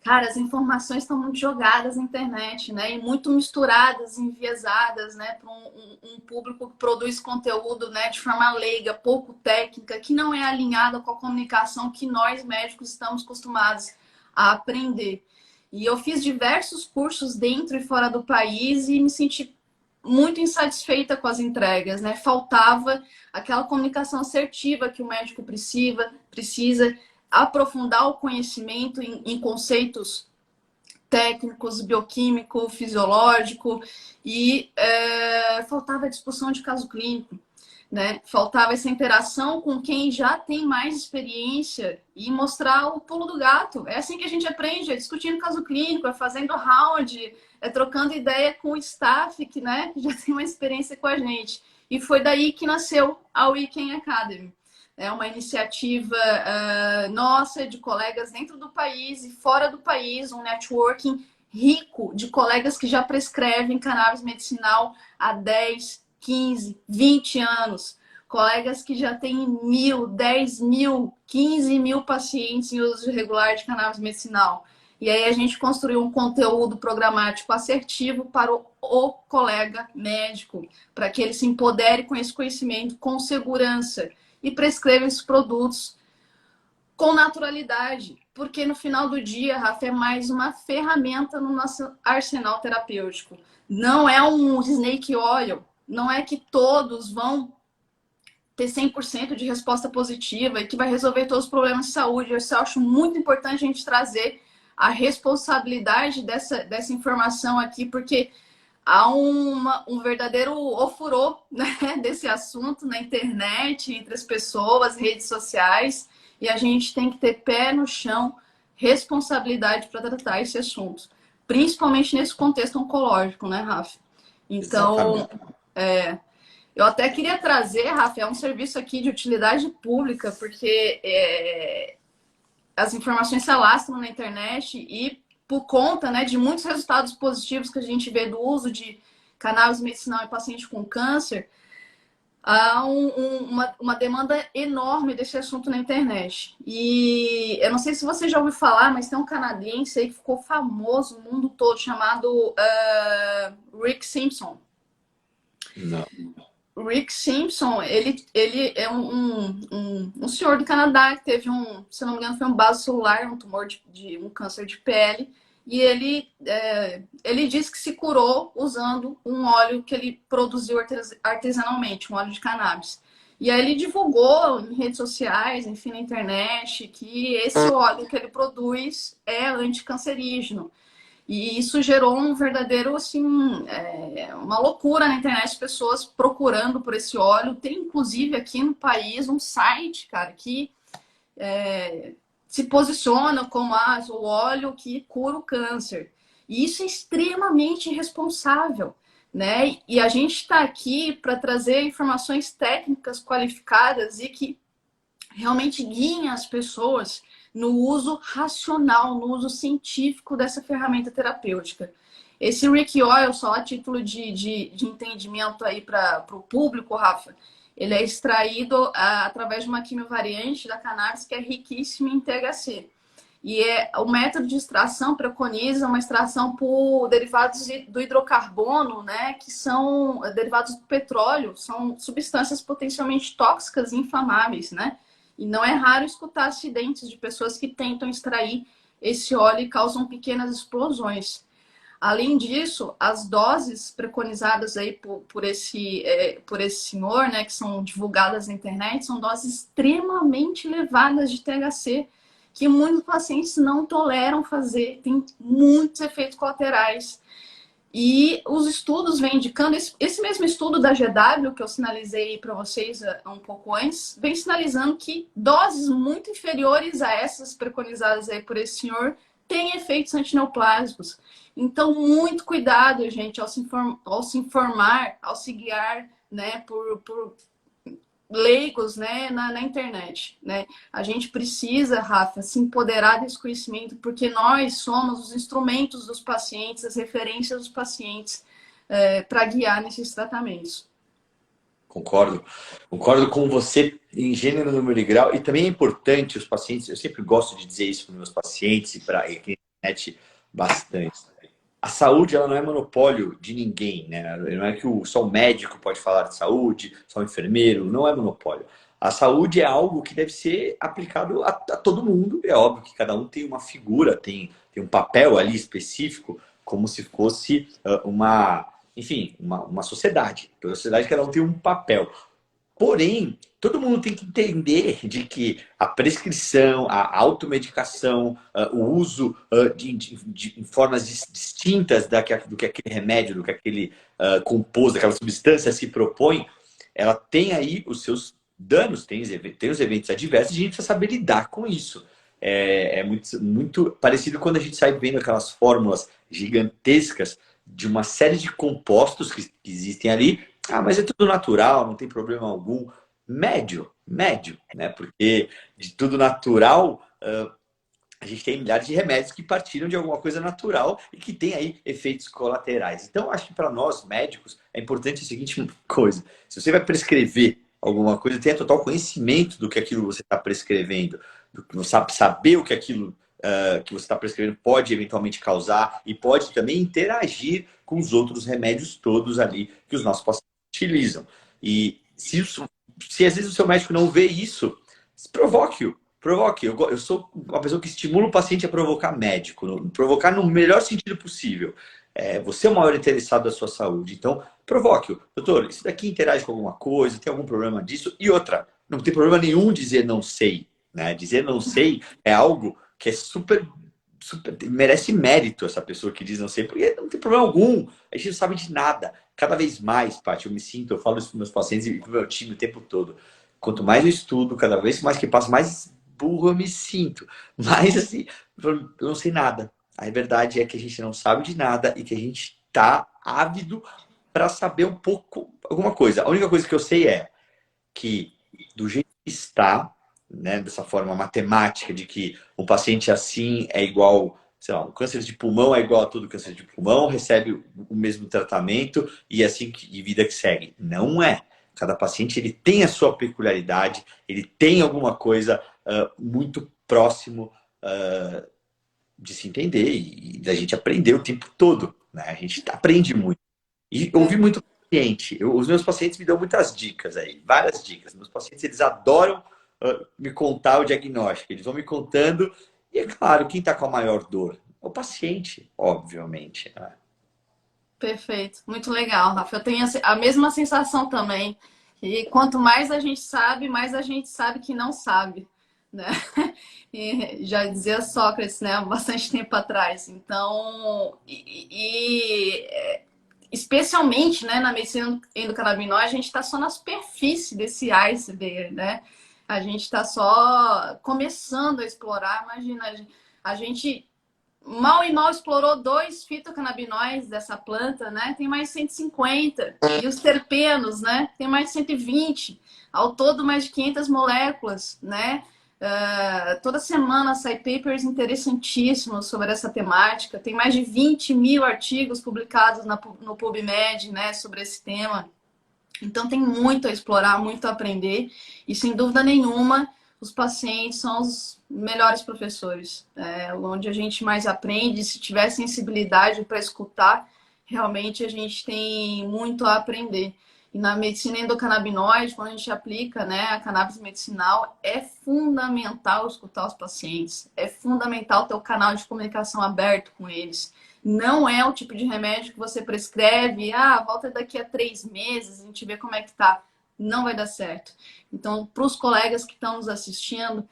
Cara, as informações estão muito jogadas na internet, né? E muito misturadas, enviesadas, né? Para um público que produz conteúdo, né? De forma leiga, pouco técnica, que não é alinhada com a comunicação que nós médicos estamos acostumados a aprender. E eu fiz diversos cursos dentro e fora do país e me senti muito insatisfeita com as entregas, né? Faltava aquela comunicação assertiva que o médico precisa aprofundar o conhecimento em conceitos técnicos, bioquímico, fisiológico e faltava discussão de caso clínico, né? Faltava essa interação com quem já tem mais experiência e mostrar o pulo do gato. É assim que a gente aprende, é discutindo caso clínico, é fazendo round, é trocando ideia com o staff que, né, já tem uma experiência com a gente. E foi daí que nasceu a Weekend Academy. É uma iniciativa nossa, de colegas dentro do país e fora do país, um networking rico de colegas que já prescrevem cannabis medicinal há 10, 15, 20 anos. Colegas que já têm 1.000, 10.000, 15.000 pacientes em uso regular de cannabis medicinal. E aí a gente construiu um conteúdo programático assertivo para o colega médico, para que ele se empodere com esse conhecimento com segurança e prescreva esses produtos com naturalidade, porque no final do dia, Rafa, é mais uma ferramenta no nosso arsenal terapêutico. Não é um snake oil, não é que todos vão ter 100% de resposta positiva e que vai resolver todos os problemas de saúde. Eu acho muito importante a gente trazer a responsabilidade dessa informação aqui, porque há um verdadeiro ofurô, né, desse assunto na internet, entre as pessoas, redes sociais, e a gente tem que ter pé no chão, responsabilidade para tratar esse assunto, principalmente nesse contexto oncológico, né, Rafa? Então, eu até queria trazer, Rafa, é um serviço aqui de utilidade pública, porque as informações se alastram na internet e por conta, né, de muitos resultados positivos que a gente vê do uso de cannabis medicinal em paciente com câncer, Há uma demanda enorme desse assunto na internet. E eu não sei se você já ouviu falar, mas tem um canadense aí que ficou famoso no mundo todo chamado Rick Simpson. Não. Rick Simpson, ele é um senhor do Canadá que teve se não me engano, foi um vaso celular, um tumor de um câncer de pele. E ele disse que se curou usando um óleo que ele produziu artesanalmente, um óleo de cannabis. E aí ele divulgou em redes sociais, enfim, na internet, que esse óleo que ele produz é anticancerígeno. E isso gerou um verdadeiro, assim, uma loucura na internet, as pessoas procurando por esse óleo. Tem, inclusive, aqui no país um site, cara, que se posiciona como o óleo que cura o câncer. E isso é extremamente irresponsável, né? E a gente está aqui para trazer informações técnicas qualificadas e que realmente guiem as pessoas no uso racional, no uso científico dessa ferramenta terapêutica. Esse Rick Oil, só a título de entendimento aí para o público, Rafa, ele é extraído através de uma quimiovariante da cannabis que é riquíssima em THC. E o método de extração preconiza uma extração por derivados do hidrocarbono, né, que são derivados do petróleo, são substâncias potencialmente tóxicas e inflamáveis, né? E não é raro escutar acidentes de pessoas que tentam extrair esse óleo e causam pequenas explosões. Além disso, as doses preconizadas aí por esse senhor, né, que são divulgadas na internet, são doses extremamente elevadas de THC, que muitos pacientes não toleram fazer, tem muitos efeitos colaterais. E os estudos vêm indicando, esse mesmo estudo da GW, que eu sinalizei para vocês um pouco antes, vem sinalizando que doses muito inferiores a essas preconizadas aí por esse senhor têm efeitos antineoplásicos. Então, muito cuidado, gente, ao se informar, ao se guiar, né, por leigos, né, na internet, né? A gente precisa, Rafa, se empoderar desse conhecimento, porque nós somos os instrumentos dos pacientes, as referências dos pacientes para guiar nesses tratamentos. Concordo. Concordo com você em gênero, número e grau. E também é importante os pacientes, eu sempre gosto de dizer isso para os meus pacientes e para a internet bastante. A saúde, ela não é monopólio de ninguém, né? Não é que só o médico pode falar de saúde, só o enfermeiro, não é monopólio. A saúde é algo que deve ser aplicado a todo mundo. É óbvio que cada um tem uma figura, tem um papel ali específico, como se fosse enfim, uma sociedade. Toda sociedade, cada um tem um papel. Porém, todo mundo tem que entender de que a prescrição, a automedicação, o uso em formas distintas do que aquele remédio, do que aquele composto, aquela substância se propõe, ela tem aí os seus danos, tem os eventos adversos e a gente precisa saber lidar com isso. É muito, muito parecido quando a gente sai vendo aquelas fórmulas gigantescas de uma série de compostos que existem ali. Ah, mas é tudo natural, não tem problema algum. Médio, né? Porque de tudo natural, a gente tem milhares de remédios que partiram de alguma coisa natural e que tem aí efeitos colaterais. Então, acho que para nós médicos é importante a seguinte coisa: se você vai prescrever alguma coisa, tenha total conhecimento do que aquilo você está prescrevendo, saber o que aquilo que você está prescrevendo pode eventualmente causar e pode também interagir com os outros remédios todos ali que os nossos pacientes utilizam. E se às vezes o seu médico não vê isso, provoque-o. Provoque. Eu sou uma pessoa que estimula o paciente a provocar médico, provocar no melhor sentido possível. Você é o maior interessado da sua saúde, então provoque-o. Doutor, isso daqui interage com alguma coisa? Tem algum problema disso? E outra, não tem problema nenhum dizer não sei, né? Dizer não sei é algo que é super merece mérito essa pessoa que diz não sei, porque não tem problema algum. A gente não sabe de nada. Cada vez mais, Paty, eu falo isso para meus pacientes e para o meu time o tempo todo. Quanto mais eu estudo, cada vez mais que passo, mais burro eu me sinto. Mas assim, eu não sei nada. A verdade é que a gente não sabe de nada e que a gente está ávido para saber um pouco, alguma coisa. A única coisa que eu sei é que do jeito que está, né, dessa forma matemática de que um paciente assim é igual, sei lá, o câncer de pulmão é igual a todo câncer de pulmão, recebe o mesmo tratamento e assim que vida que segue. Não é. Cada paciente ele tem a sua peculiaridade, ele tem alguma coisa muito próximo de se entender e da gente aprender o tempo todo, né? A gente aprende muito. E ouvi muito paciente. Os meus pacientes me dão muitas dicas aí, várias dicas. Meus pacientes, eles adoram me contar o diagnóstico. Eles vão me contando. E é claro, quem está com a maior dor? O paciente, obviamente, né? Perfeito, muito legal, Rafa. Eu tenho a mesma sensação também. E quanto mais a gente sabe, mais a gente sabe que não sabe, né? E já dizia Sócrates, né? Bastante tempo atrás. Então, especialmente, né, na medicina endocannabinoide, a gente está só na superfície desse iceberg, né? A gente está só começando a explorar. Imagina, a gente mal e mal explorou 2 fitocannabinoides dessa planta, né? Tem mais de 150. E os terpenos, né? Tem mais de 120. Ao todo, mais de 500 moléculas, né? Toda semana sai papers interessantíssimos sobre essa temática. Tem mais de 20 mil artigos publicados no PubMed, né? Sobre esse tema. Então, tem muito a explorar, muito a aprender. E, sem dúvida nenhuma, os pacientes são os melhores professores. Onde a gente mais aprende, se tiver sensibilidade para escutar, realmente a gente tem muito a aprender. E na medicina endocannabinoide, quando a gente aplica, né, a cannabis medicinal, é fundamental escutar os pacientes. É fundamental ter o canal de comunicação aberto com eles. Não é o tipo de remédio que você prescreve, volta daqui a 3 meses, a gente vê como é que tá. Não vai dar certo. Então, para os colegas que estão nos assistindo,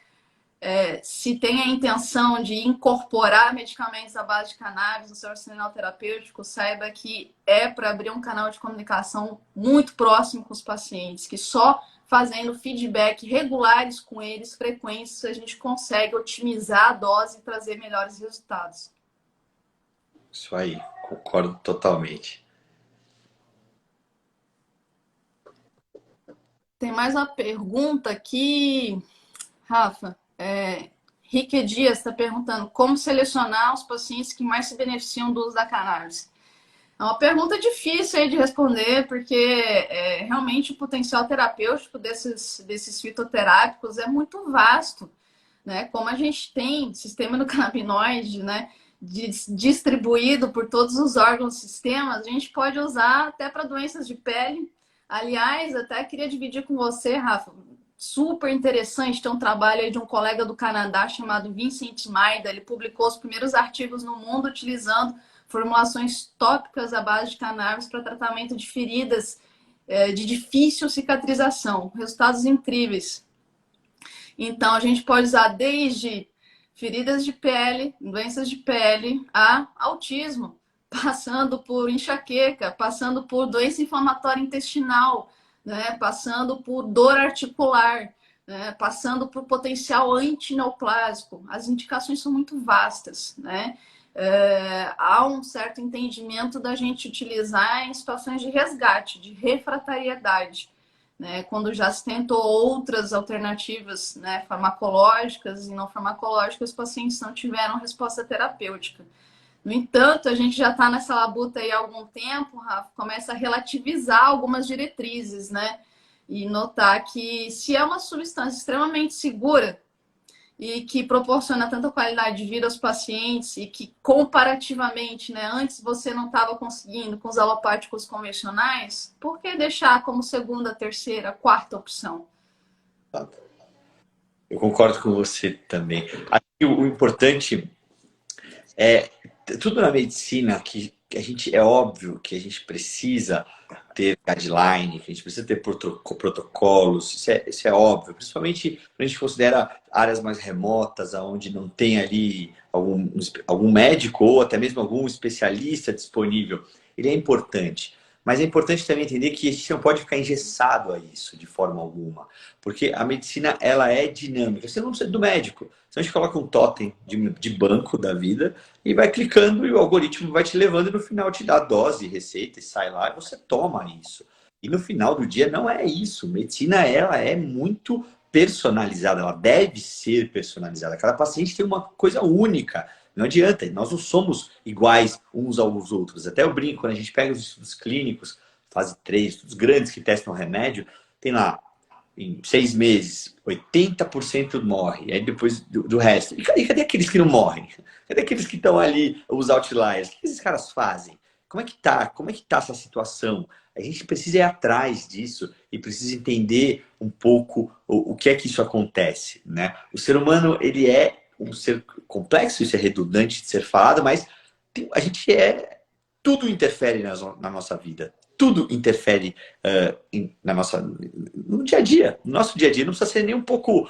se tem a intenção de incorporar medicamentos à base de cannabis no seu arsenal terapêutico, saiba que é para abrir um canal de comunicação muito próximo com os pacientes, que só fazendo feedback regulares com eles, frequentes, a gente consegue otimizar a dose e trazer melhores resultados. Isso aí, concordo totalmente. Tem mais uma pergunta aqui, Rafa. Rique Dias está perguntando como selecionar os pacientes que mais se beneficiam do uso da cannabis. É uma pergunta difícil aí de responder, porque realmente o potencial terapêutico desses fitoterápicos é muito vasto, né? Como a gente tem sistema endocannabinoide, né, distribuído por todos os órgãos e sistemas, a gente pode usar até para doenças de pele. Aliás, até queria dividir com você, Rafa, super interessante, tem um trabalho aí de um colega do Canadá chamado Vincent Maida. Ele publicou os primeiros artigos no mundo utilizando formulações tópicas à base de cannabis para tratamento de feridas de difícil cicatrização. Resultados incríveis. Então, a gente pode usar desde feridas de pele, doenças de pele, a autismo, passando por enxaqueca, passando por doença inflamatória intestinal, né? Passando por dor articular, né? Passando por potencial antineoplásico. As indicações são muito vastas, né? Há um certo entendimento da gente utilizar em situações de resgate, de refratariedade, né? Quando já se tentou outras alternativas, né, farmacológicas e não farmacológicas, os pacientes não tiveram resposta terapêutica. No entanto, a gente já está nessa labuta aí há algum tempo, Rafa, começa a relativizar algumas diretrizes, né? E notar que se é uma substância extremamente segura e que proporciona tanta qualidade de vida aos pacientes e que comparativamente, né, antes você não estava conseguindo com os alopáticos convencionais, por que deixar como segunda, terceira, quarta opção? Eu concordo com você também. Acho que o importante é tudo na medicina que a gente é óbvio que a gente precisa ter guideline, que a gente precisa ter protocolos, isso é óbvio, principalmente quando a gente considera áreas mais remotas, onde não tem ali algum médico ou até mesmo algum especialista disponível. Ele é importante. Mas é importante também entender que a gente não pode ficar engessado a isso de forma alguma. Porque a medicina, ela é dinâmica. Você não precisa do médico. Então a gente coloca um totem de banco da vida e vai clicando e o algoritmo vai te levando e no final te dá dose, receita e sai lá e você toma isso. E no final do dia não é isso. Medicina, ela é muito personalizada. Ela deve ser personalizada. Cada paciente tem uma coisa única. Não adianta, nós não somos iguais uns aos outros. Até eu brinco, quando a gente pega os estudos clínicos, fase 3, os grandes que testam remédio, tem lá, em 6 meses, 80% morre. Aí depois do resto. E cadê aqueles que não morrem? Cadê aqueles que estão ali, os outliers? O que esses caras fazem? Como é que tá? Como é que tá essa situação? A gente precisa ir atrás disso e precisa entender um pouco o que é que isso acontece, né? O ser humano, ele é um ser complexo, isso é redundante de ser falado, mas a gente tudo interfere na nossa vida. Tudo interfere no dia a dia. No nosso dia a dia não precisa ser nem um pouco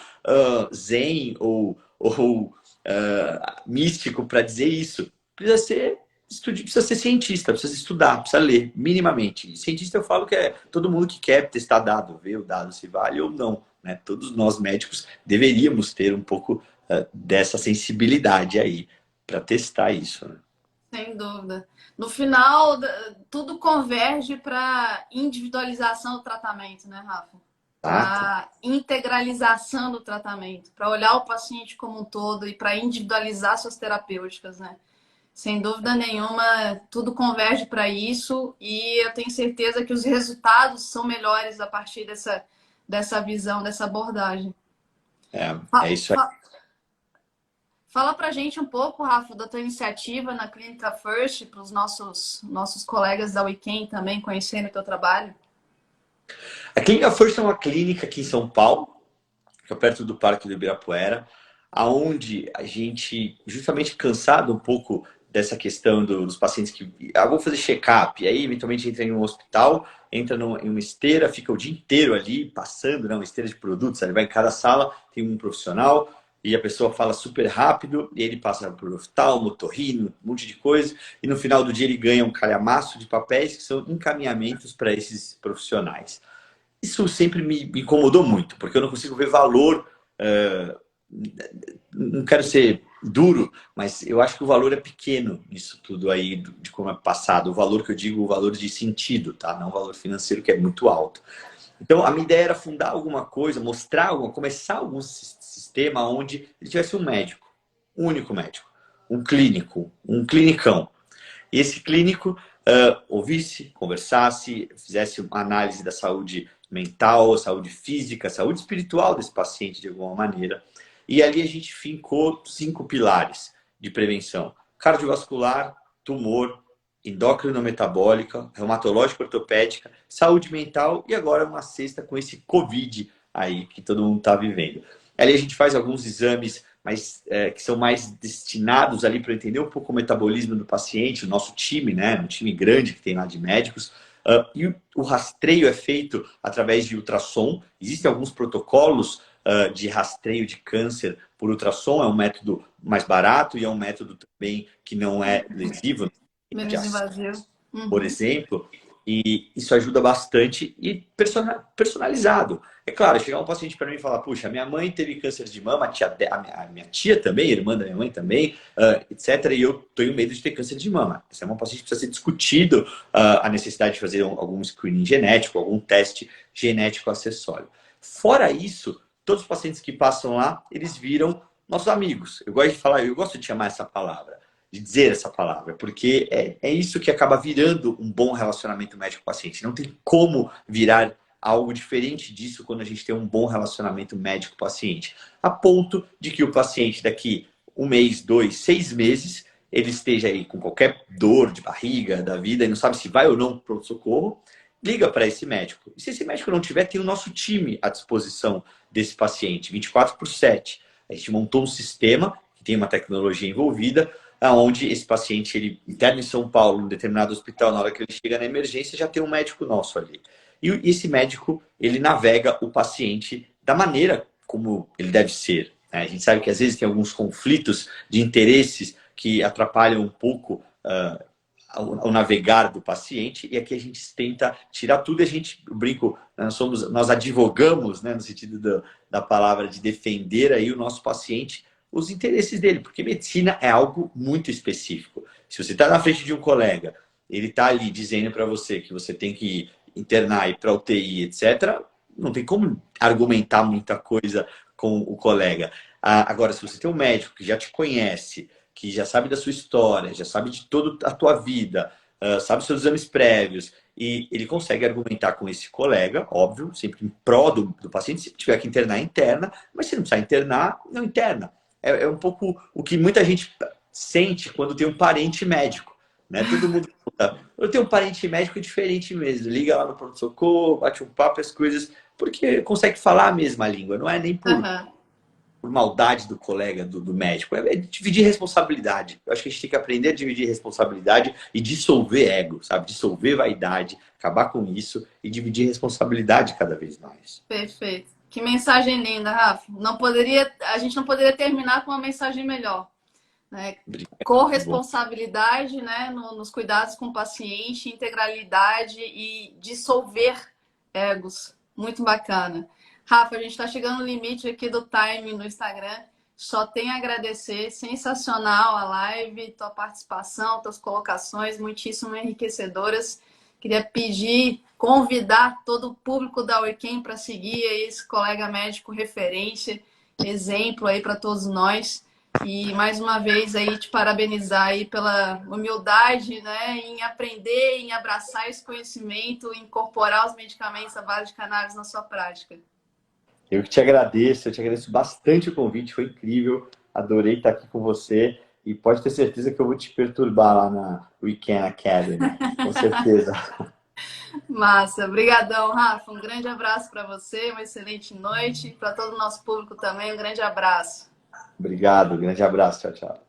zen ou místico para dizer isso. Precisa ser cientista, precisa estudar, precisa ler, minimamente. Cientista eu falo que é todo mundo que quer testar dado, ver o dado se vale ou não. Né? Todos nós médicos deveríamos ter um pouco dessa sensibilidade aí para testar isso. Né? Sem dúvida. No final, tudo converge para individualização do tratamento, né, Rafa? Exato. Para integralização do tratamento, para olhar o paciente como um todo e para individualizar suas terapêuticas, né? Sem dúvida nenhuma, tudo converge para isso e eu tenho certeza que os resultados são melhores a partir dessa visão, dessa abordagem. É isso aí. Fala pra gente um pouco, Rafa, da tua iniciativa na Clínica First, para os nossos colegas da Weekend também conhecerem o teu trabalho. A Clínica First é uma clínica aqui em São Paulo, que é perto do Parque do Ibirapuera, aonde a gente, justamente cansado um pouco dessa questão dos pacientes que vão fazer check-up, e aí eventualmente entra em um hospital, entra em uma esteira, fica o dia inteiro ali passando, né, uma esteira de produtos, ele vai em cada sala, tem um profissional, e a pessoa fala super rápido, e ele passa por oftalmo, otorrino, um monte de coisa, e no final do dia ele ganha um calhamaço de papéis que são encaminhamentos para esses profissionais. Isso sempre me incomodou muito, porque eu não consigo ver valor, não quero ser duro, mas eu acho que o valor é pequeno nisso tudo aí, de como é passado. O valor que eu digo, o valor de sentido, tá? Não o valor financeiro, que é muito alto. Então, a minha ideia era fundar alguma coisa, começar algum sistema onde ele tivesse um médico, um único médico, um clínico, um clinicão. E esse clínico ouvisse, conversasse, fizesse uma análise da saúde mental, saúde física, saúde espiritual desse paciente de alguma maneira. E ali a gente fincou 5 pilares de prevenção: cardiovascular, tumor, endócrino-metabólica, reumatológica ortopédica, saúde mental e agora uma sexta com esse Covid aí que todo mundo está vivendo. Ali a gente faz alguns exames que são mais destinados ali para entender um pouco o metabolismo do paciente, o nosso time, né? Um time grande que tem lá de médicos. E o rastreio é feito através de ultrassom. Existem alguns protocolos de rastreio de câncer por ultrassom. É um método mais barato e é um método também que não é lesivo. Menos invasivo. Por exemplo, e isso ajuda bastante e personalizado. É claro, chegar um paciente para mim e falar: puxa, minha mãe teve câncer de mama, a minha tia também, a irmã da minha mãe também, etc. E eu tenho medo de ter câncer de mama. Essa é uma paciente que precisa ser discutido a necessidade de fazer algum screening genético, algum teste genético acessório. Fora isso, todos os pacientes que passam lá, eles viram nossos amigos. Eu gosto de chamar essa palavra, de dizer essa palavra, porque é isso que acaba virando um bom relacionamento médico-paciente. Não tem como virar algo diferente disso quando a gente tem um bom relacionamento médico-paciente. A ponto de que o paciente daqui 1 mês, 2, 6 meses, ele esteja aí com qualquer dor de barriga da vida e não sabe se vai ou não para o pronto-socorro, liga para esse médico. E se esse médico não tiver, tem o nosso time à disposição desse paciente, 24/7. A gente montou um sistema que tem uma tecnologia envolvida, onde esse paciente, ele interna em São Paulo, em um determinado hospital, na hora que ele chega na emergência, já tem um médico nosso ali. E esse médico, ele navega o paciente da maneira como ele deve ser. Né? A gente sabe que às vezes tem alguns conflitos de interesses que atrapalham um pouco ao navegar do paciente, e aqui a gente tenta tirar tudo. A gente, eu brinco, nós advogamos, né, no sentido da palavra, de defender aí o nosso paciente, os interesses dele, porque medicina é algo muito específico. Se você está na frente de um colega, ele está ali dizendo para você que você tem que internar, ir para UTI, etc., não tem como argumentar muita coisa com o colega. Agora, se você tem um médico que já te conhece, que já sabe da sua história, já sabe de toda a tua vida, sabe os seus exames prévios, E ele consegue argumentar com esse colega, óbvio, sempre em prol do paciente. Se tiver que internar, interna, mas se não precisar internar, não interna. É um pouco o que muita gente sente quando tem um parente médico, né? Todo mundo fala, eu tenho um parente médico diferente mesmo, liga lá no pronto-socorro, bate um papo, as coisas, porque consegue falar a mesma língua, não é nem Aham. por maldade do colega, do médico, é dividir responsabilidade. Eu acho que a gente tem que aprender a dividir responsabilidade e dissolver ego, sabe? Dissolver vaidade, acabar com isso e dividir responsabilidade cada vez mais. Perfeito. Que mensagem linda, Rafa. Não poderia, a gente não poderia terminar com uma mensagem melhor, né? Bom, Corresponsabilidade, né, nos cuidados com o paciente, integralidade e dissolver egos. Muito bacana. Rafa, a gente está chegando no limite aqui do time no Instagram. Só tenho a agradecer. Sensacional a live, tua participação, tuas colocações, muitíssimo enriquecedoras. Queria pedir, convidar todo o público da Weekend para seguir esse colega médico referência, exemplo aí para todos nós. E mais uma vez aí te parabenizar aí pela humildade, né, em aprender, em abraçar esse conhecimento, incorporar os medicamentos à base de cannabis na sua prática. eu te agradeço bastante o convite, foi incrível, adorei estar aqui com você e pode ter certeza que eu vou te perturbar lá na Weekend Academy, com certeza. Massa, obrigadão, Rafa. Um grande abraço para você, uma excelente noite, para todo o nosso público também, um grande abraço. Obrigado, grande abraço, tchau, tchau.